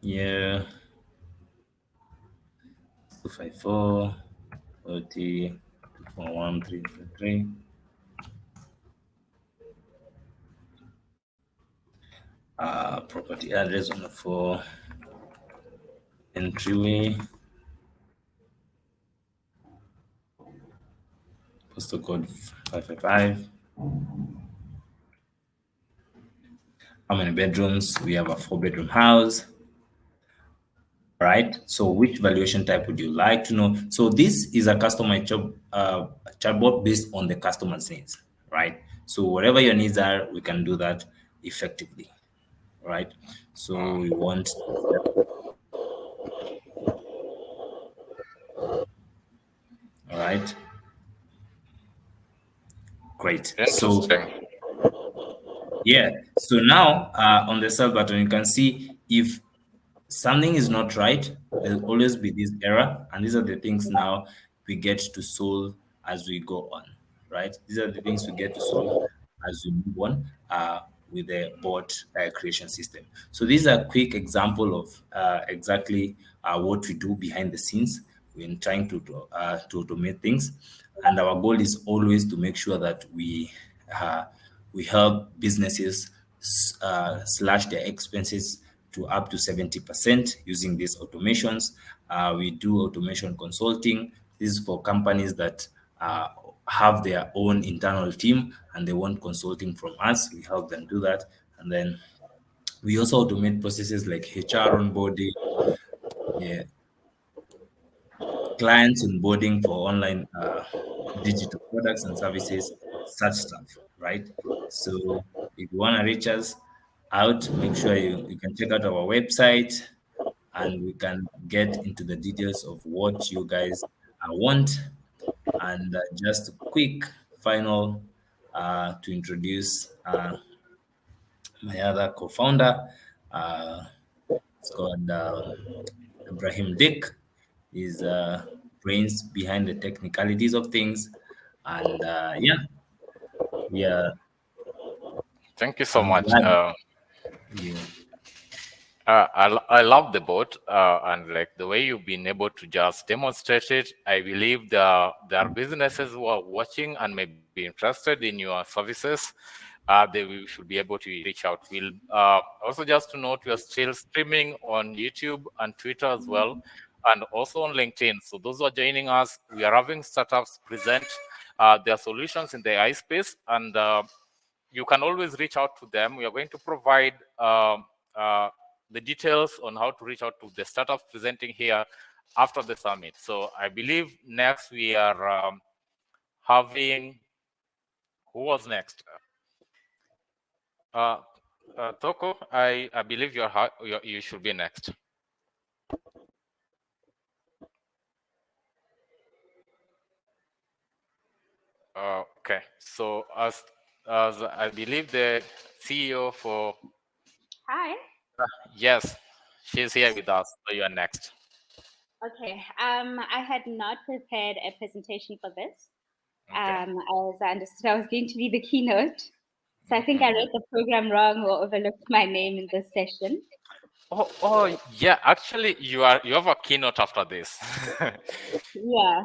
Yeah, 254 40 241 333. Property address on the 4 entryway, postal code 555. How many bedrooms? We have a 4-bedroom house. right? So which valuation type would you like to know? So this is a customized chatbot based on the customer's needs, right? So whatever your needs are, we can do that effectively, right? So we want, all right, great. So Interesting. yeah, so now on the sell button, you can see if something is not right, there'll always be this error. And these are the things now we get to solve as we go on, right? These are the things we get to solve as we move on with the bot creation system. So these are a quick example of exactly what we do behind the scenes when trying to automate things. And our goal is always to make sure that we help businesses slash their expenses to up to 70% using these automations. We do automation consulting. This is for companies that have their own internal team and they want consulting from us. We help them do that. And then we also automate processes like HR onboarding, yeah, clients onboarding for online digital products and services, such stuff, right? So if you want to reach us out, make sure you can check out our website and we can get into the details of what you guys want. And just a quick final to introduce my other co-founder. It's called Ibrahim Dick. He's brains behind the technicalities of things. And yeah, we are. Thank you so I'm much. glad you. I love the bot and like the way you've been able to just demonstrate it. I believe there are businesses who are watching and may be interested in your services. They should be able to reach out. We'll also just to note we are still streaming on YouTube and Twitter as well, and also on LinkedIn. So those who are joining us, we are having startups present their solutions in the AI space, and you can always reach out to them. We are going to provide the details on how to reach out to the startups presenting here after the summit. So I believe next we are having, who was next? Toko, I believe you should be next. Okay, so as I believe the CEO for. Hi. Yes, she's here with us. So you are next. Okay. I had not prepared a presentation for this. Okay. As I understood, I was going to be the keynote. So I think I read the program wrong or overlooked my name in this session. Oh yeah. Actually, you have a keynote after this. Yeah.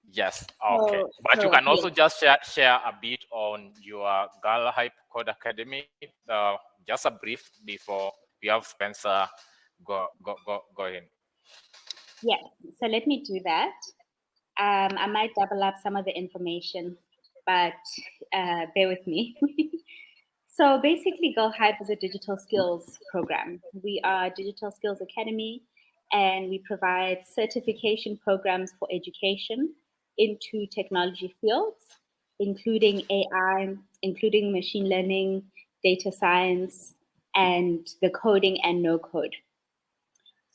Yes. Okay. So, But you can also yes. just share a bit on your Girl Hype Code Academy. Just a brief before we have Spencer go in. Yes. So let me do that. I might double up some of the information, but bear with me. So basically, Girl Hype is a digital skills program. We are Digital Skills Academy, and we provide certification programs for education into technology fields, including AI, including machine learning, data science, and the coding and no code.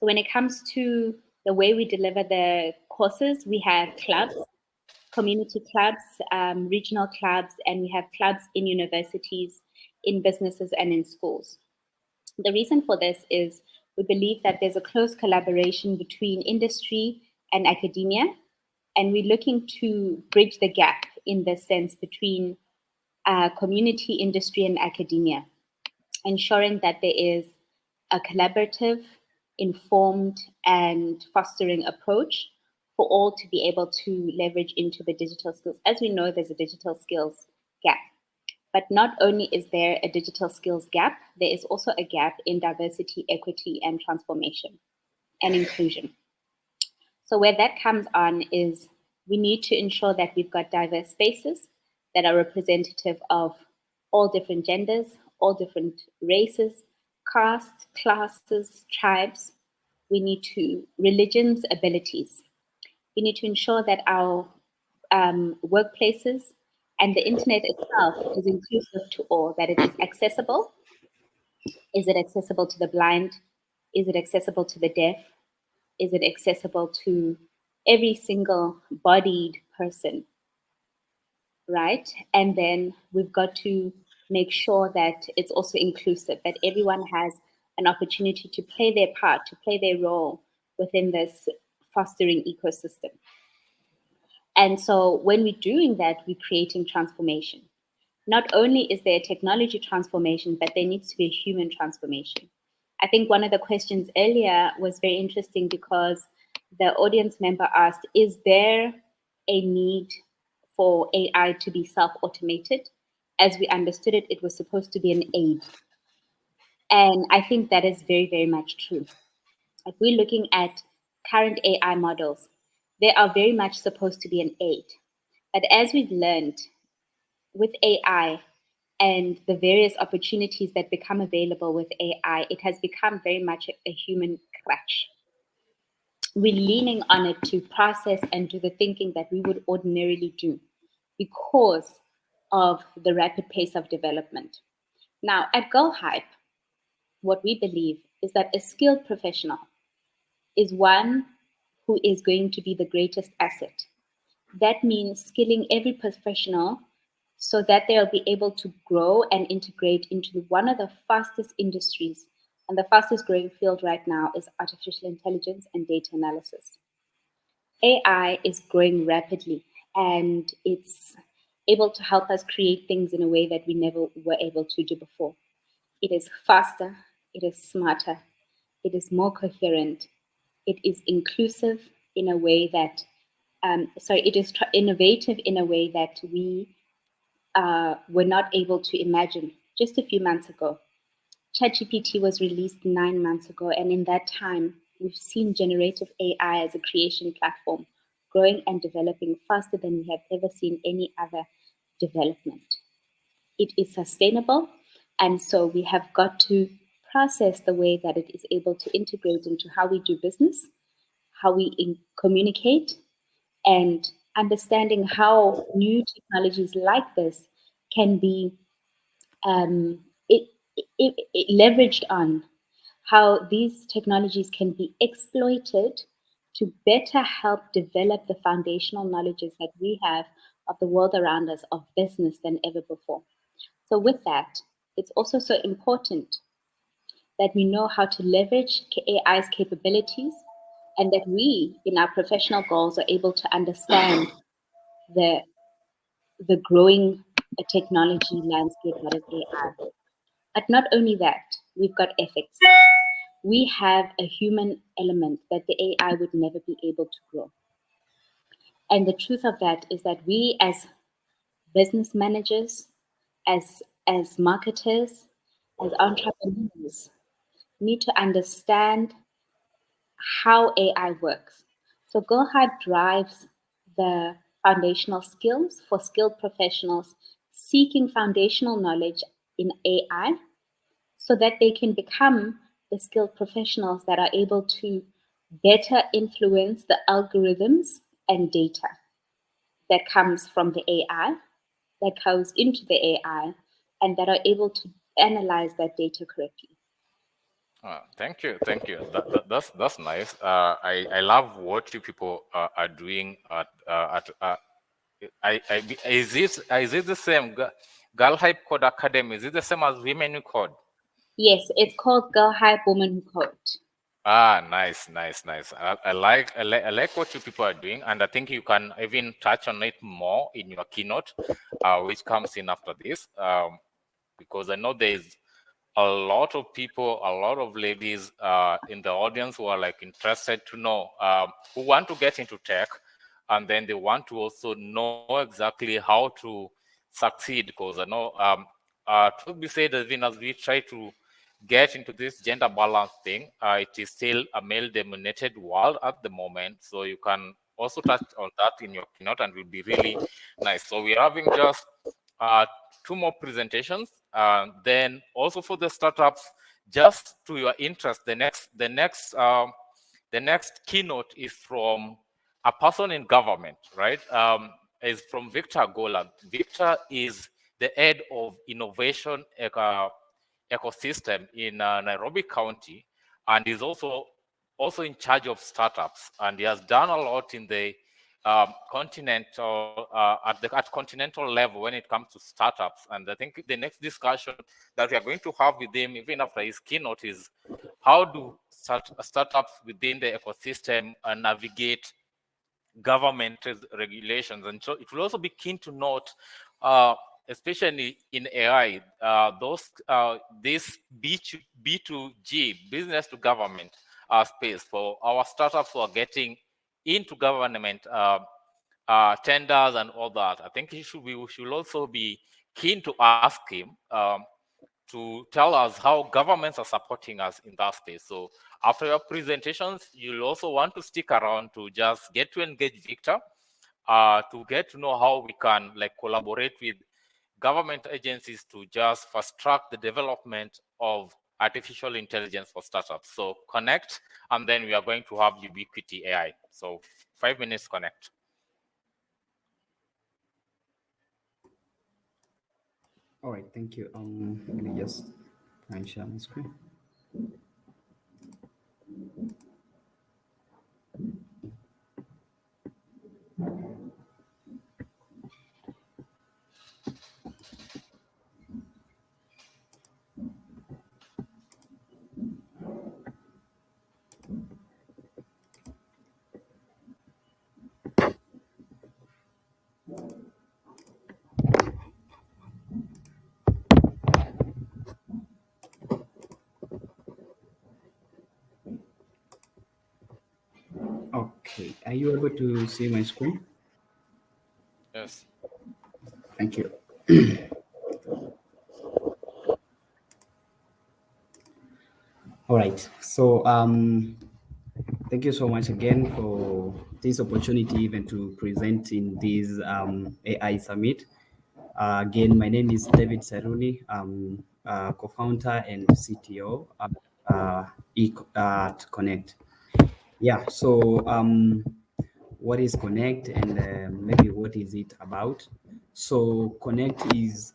So when it comes to the way we deliver the courses, we have clubs, community clubs, regional clubs, and we have clubs in universities, in businesses, and in schools. The reason for this is we believe that there's a close collaboration between industry and academia, and we're looking to bridge the gap in the sense between community, industry, and academia, ensuring that there is a collaborative, informed, and fostering approach for all to be able to leverage into the digital skills. As we know, there's a digital skills gap. But not only is there a digital skills gap, there is also a gap in diversity, equity, and transformation and inclusion. So where that comes on is we need to ensure that we've got diverse spaces that are representative of all different genders, all different races, castes, classes, tribes. religion's abilities. We need to ensure that our workplaces and the internet itself is inclusive to all, that it is accessible. Is it accessible to the blind? Is it accessible to the deaf? Is it accessible to every single bodied person? Right? And then we've got to make sure that it's also inclusive, that everyone has an opportunity to play their part, to play their role within this fostering ecosystem. And so when we're doing that, we're creating transformation. Not only is there a technology transformation, but there needs to be a human transformation. I think one of the questions earlier was very interesting because the audience member asked, is there a need for AI to be self-automated? As we understood it, it was supposed to be an aid. And I think that is very, very much true. If we're looking at current AI models, they are very much supposed to be an aid. But as we've learned with AI and the various opportunities that become available with AI, it has become very much a human crutch. We're leaning on it to process and do the thinking that we would ordinarily do because of the rapid pace of development. Now, at Girl Hype, what we believe is that a skilled professional is one who is going to be the greatest asset. That means skilling every professional so that they'll be able to grow and integrate into one of the fastest industries. And the fastest growing field right now is artificial intelligence and data analysis. AI is growing rapidly and it's able to help us create things in a way that we never were able to do before. It is faster, it is smarter, it is more coherent, it is inclusive in a way that, it is innovative in a way that we were not able to imagine just a few months ago. ChatGPT was released 9 months ago, and in that time, we've seen generative AI as a creation platform growing and developing faster than we have ever seen any other development. It is sustainable, and so we have got to process the way that it is able to integrate into how we do business, how we communicate, and understanding how new technologies like this can be leveraged on, how these technologies can be exploited to better help develop the foundational knowledges that we have of the world around us, of business, than ever before. So with that, it's also so important that we know how to leverage AI's capabilities and that we, in our professional goals, are able to understand the growing technology landscape that is AI. But not only that, we've got ethics. We have a human element that the AI would never be able to grow. And the truth of that is that we as business managers, as marketers, as entrepreneurs, need to understand how AI works. So Girl Hype drives the foundational skills for skilled professionals seeking foundational knowledge in AI so that they can become the skilled professionals that are able to better influence the algorithms and data that comes from the AI, that goes into the AI, and that are able to analyze that data correctly. Thank you. That's nice. I love what you people are doing is it the same? Girl Hype Code Academy, is it the same as Women Who Code? Yes, it's called Girl Hype Women Who Code. Nice. I like what you people are doing, and I think you can even touch on it more in your keynote, which comes in after this, because I know there's a lot of people, a lot of ladies in the audience who are like interested to know, who want to get into tech, and then they want to also know exactly how to succeed. Because I know, to be said, even as we try to get into this gender balance thing, it is still a male-dominated world at the moment. So you can also touch on that in your keynote, and will be really nice. So we're having just 2 more presentations. Then also for the startups, just to your interest, the next the next keynote is from a person in government, right? Is from Victor Gola. Victor is the head of innovation ecosystem in Nairobi County, and is also in charge of startups. And he has done a lot in the continental at continental level when it comes to startups. And I think the next discussion that we are going to have with him, even after his keynote, is how do startups within the ecosystem navigate government regulations. And so it will also be keen to note, especially in AI, this B2G, business to government space for our startups who are getting into government tenders and all that. I think we should also be keen to ask him to tell us how governments are supporting us in that space. So after your presentations, you'll also want to stick around to just get to engage Victor, to get to know how we can collaborate with government agencies to just fast track the development of artificial intelligence for startups. So connect, and then we are going to have Ubiquity AI. So 5 minutes connect. All right, thank you. Let me just try and share my screen. Okay, are you able to see my screen? Yes. Thank you. All right, so thank you so much again for this opportunity even to present in this AI Summit. Again, my name is David Saruni. I'm co-founder and CTO at Connect. Yeah, so what is Connect, and maybe what is it about? So Connect is,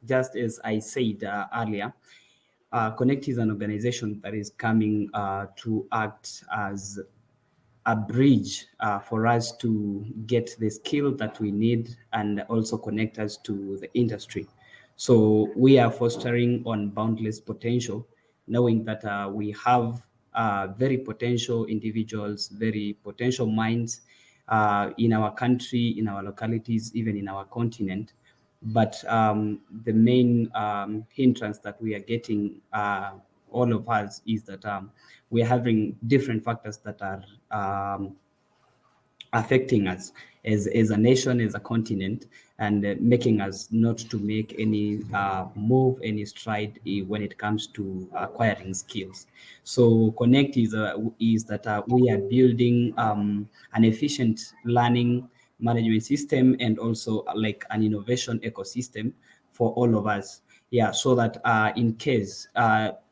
just as I said earlier, Connect is an organization that is coming to act as a bridge for us to get the skill that we need and also connect us to the industry. So we are fostering on boundless potential, knowing that we have very potential individuals, very potential minds in our country, in our localities, even in our continent. But the main hindrance that we are getting, all of us, is that we are having different factors that are affecting us as a nation, as a continent, and making us not to make any move, any stride when it comes to acquiring skills. So Connect is that we are building an efficient learning management system and also like an innovation ecosystem for all of us. Yeah, so that in case,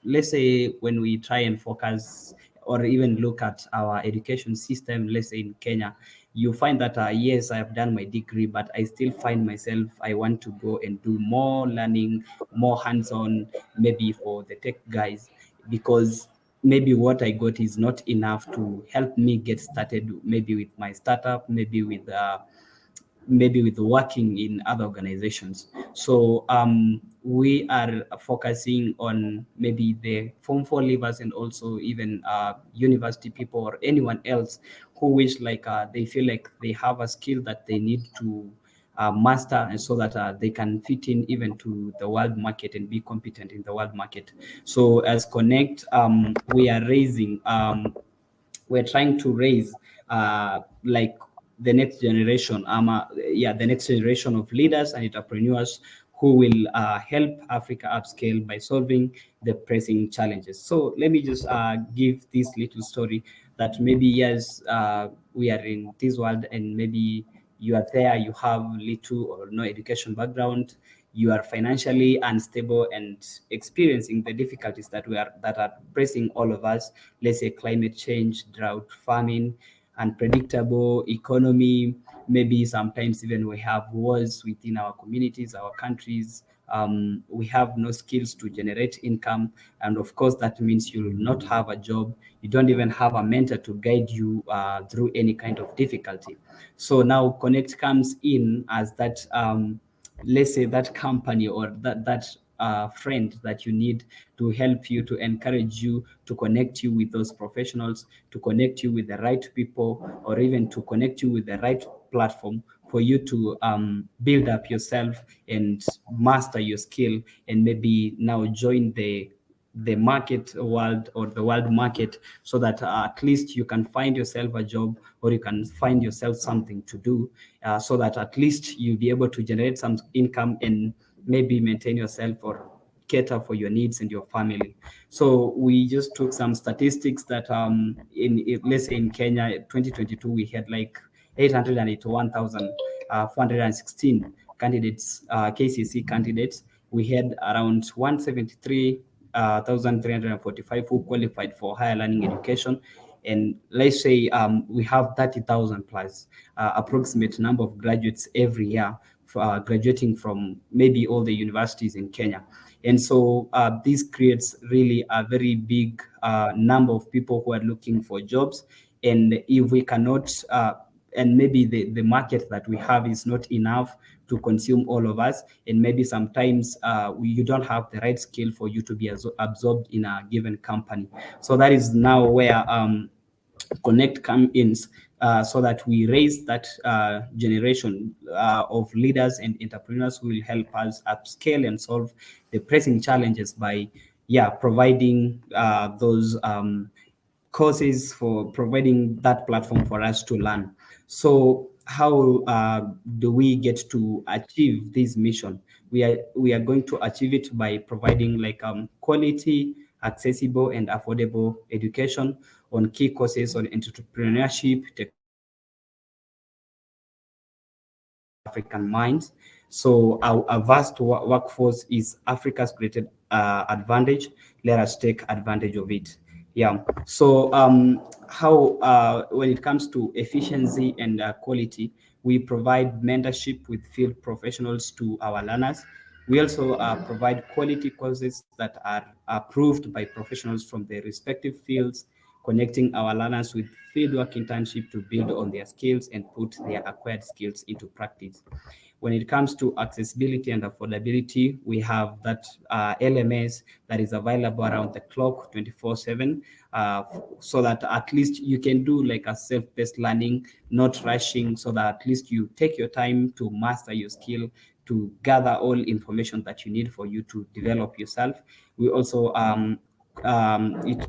let's say when we try and focus or even look at our education system, let's say in Kenya, you find that, yes, I have done my degree, but I still find myself, I want to go and do more learning, more hands-on, maybe for the tech guys, because maybe what I got is not enough to help me get started, maybe with my startup, maybe with working in other organizations. So we are focusing on maybe the Form 4 leavers and also even university people or anyone else who wish they feel like they have a skill that they need to master, and so that they can fit in even to the world market and be competent in the world market. So as Connect, we are raising, we're trying to raise the next generation, the next generation of leaders and entrepreneurs who will help Africa upscale by solving the pressing challenges. So let me just give this little story that maybe, yes, we are in this world and maybe you are there, you have little or no education background, you are financially unstable and experiencing the difficulties that are pressing all of us, let's say climate change, drought, famine, unpredictable economy, maybe sometimes even we have wars within our communities, our countries. We have no skills to generate income, and of course that means you will not have a job. You don't even have a mentor to guide you through any kind of difficulty. So now Connect comes in as that, let's say, that company or that friend that you need to help you, to encourage you, to connect you with those professionals, to connect you with the right people, or even to connect you with the right platform for you to build up yourself and master your skill, and maybe now join the market world or the world market, so that at least you can find yourself a job, or you can find yourself something to do, so that at least you'll be able to generate some income and maybe maintain yourself or cater for your needs and your family. So we just took some statistics that let's say in Kenya 2022 we had like 881,416 candidates, KCC candidates. We had around 173,345 who qualified for higher learning education. And let's say we have 30,000 plus approximate number of graduates every year graduating from maybe all the universities in Kenya. And so this creates really a very big number of people who are looking for jobs. And if we cannot, and maybe the market that we have is not enough to consume all of us, and maybe sometimes you don't have the right skill for you to be absorbed in a given company. So that is now where Connect comes in, so that we raise that generation of leaders and entrepreneurs who will help us upscale and solve the pressing challenges by providing those courses, for providing that platform for us to learn. So how do we get to achieve this mission? We are going to achieve it by providing like quality, accessible, and affordable education on key courses on entrepreneurship, African minds. So our vast workforce is Africa's greatest advantage. Let us take advantage of it. Yeah. So how when it comes to efficiency and quality, we provide mentorship with field professionals to our learners. We also provide quality courses that are approved by professionals from their respective fields, connecting our learners with fieldwork internship to build on their skills and put their acquired skills into practice. When it comes to accessibility and affordability, we have that LMS that is available around the clock 24/7, so that at least you can do like a self-paced learning, not rushing, so that at least you take your time to master your skill, to gather all information that you need for you to develop yourself. We also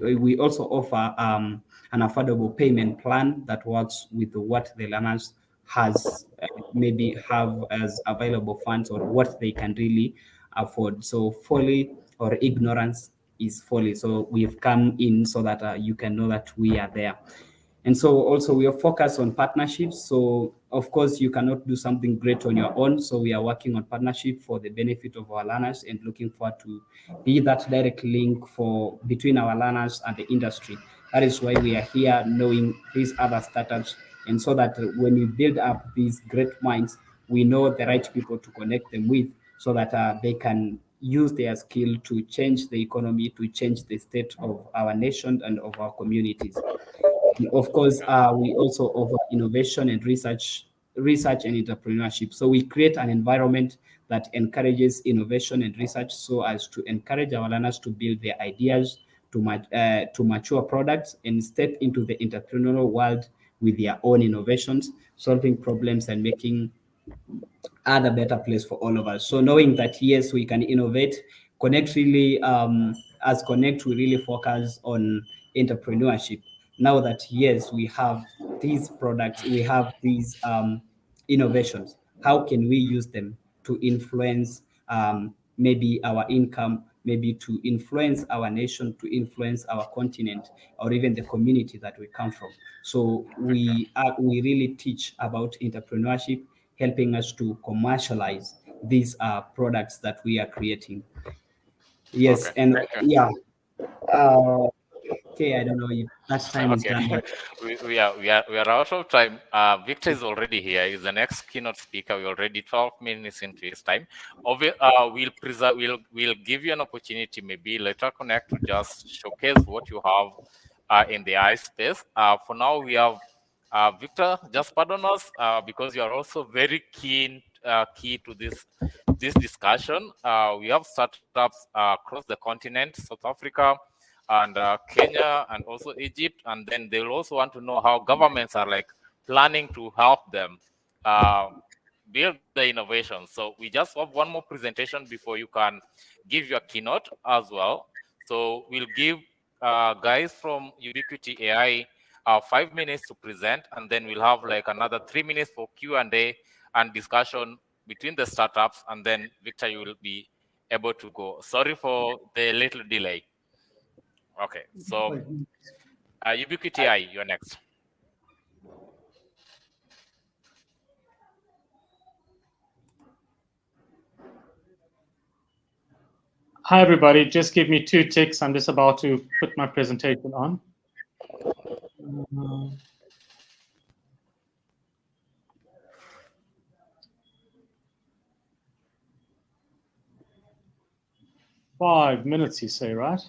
we also offer an affordable payment plan that works with what the learners has maybe have as available funds, or what they can really afford. So folly or ignorance is folly. So we've come in so that you can know that we are there. And so also we are focused on partnerships. So of course you cannot do something great on your own. So we are working on partnership for the benefit of our learners, and looking forward to be that direct link for between our learners and the industry. That is why we are here, knowing these other startups, and so that when we build up these great minds, we know the right people to connect them with, so that they can use their skill to change the economy, to change the state of our nation and of our communities. And of course, we also offer innovation and research and entrepreneurship. So we create an environment that encourages innovation and research, so as to encourage our learners to build their ideas, to mature products, and step into the entrepreneurial world with their own innovations, solving problems and making a better place for all of us. So knowing that, yes, we can innovate, Connect really, as Connect, we really focus on entrepreneurship. Now that, yes, we have these products, we have these innovations, how can we use them to influence maybe our income, maybe to influence our nation, to influence our continent, or even the community that we come from? So we really teach about entrepreneurship, helping us to commercialize these products that we are creating. Yes, Okay, and thank you. yeah. Okay, I don't know if that time is Okay, done. but- we are out of time. Victor is already here. He's the next keynote speaker. We're already 12 minutes into his time. We'll give you an opportunity, maybe later connect, to just showcase what you have in the AI space. For now, we have Victor. Just pardon us because you are also very key to this discussion. We have startups across the continent, South Africa, and Kenya, and also Egypt, and then they'll also want to know how governments are like planning to help them build the innovation. So we just have one more presentation before you can give your keynote as well. So we'll give guys from Ubiquity AI 5 minutes to present, and then we'll have like another 3 minutes for Q&A and discussion between the startups, and then Victor, you will be able to go. Sorry for the little delay. Okay, so Ubiquity AI, you're next. Hi, everybody. Just give me 2 ticks. I'm just about to put my presentation on. Uh, 5 minutes, you say, right?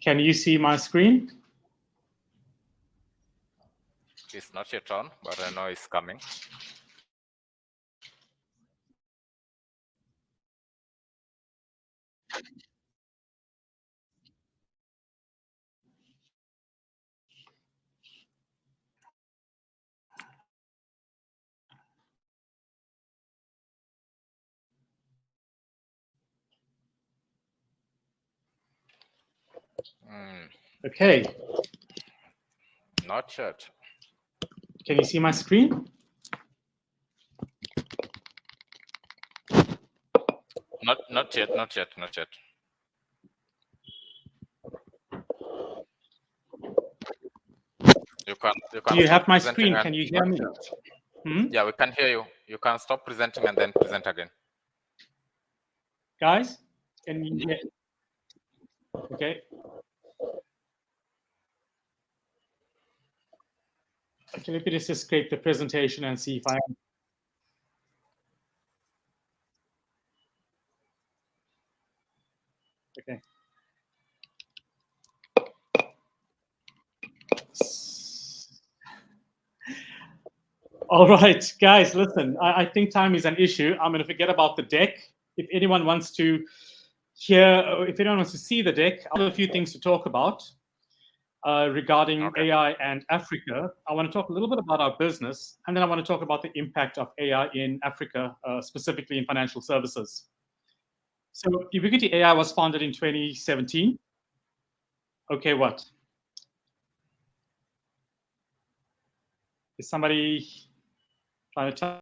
Can you see my screen? It's not your turn, but I know it's coming. Okay. Not yet. Can you see my screen? Not yet. You can Do you stop have my presenting screen? and Can you hear me? Yeah, we can hear you. You can stop presenting and then present again. Guys, can you hear? Okay. Okay, let me just escape the presentation and see if I am. Okay. All right, guys, listen, I think time is an issue. I'm going to forget about the deck. If anyone wants to hear, if anyone wants to see the deck, I have a few things to talk about regarding AI and Africa. I want to talk a little bit about our business, and then I want to talk about the impact of AI in Africa, specifically in financial services. So Ubiquity AI was founded in 2017. Okay, what? Is somebody trying to tell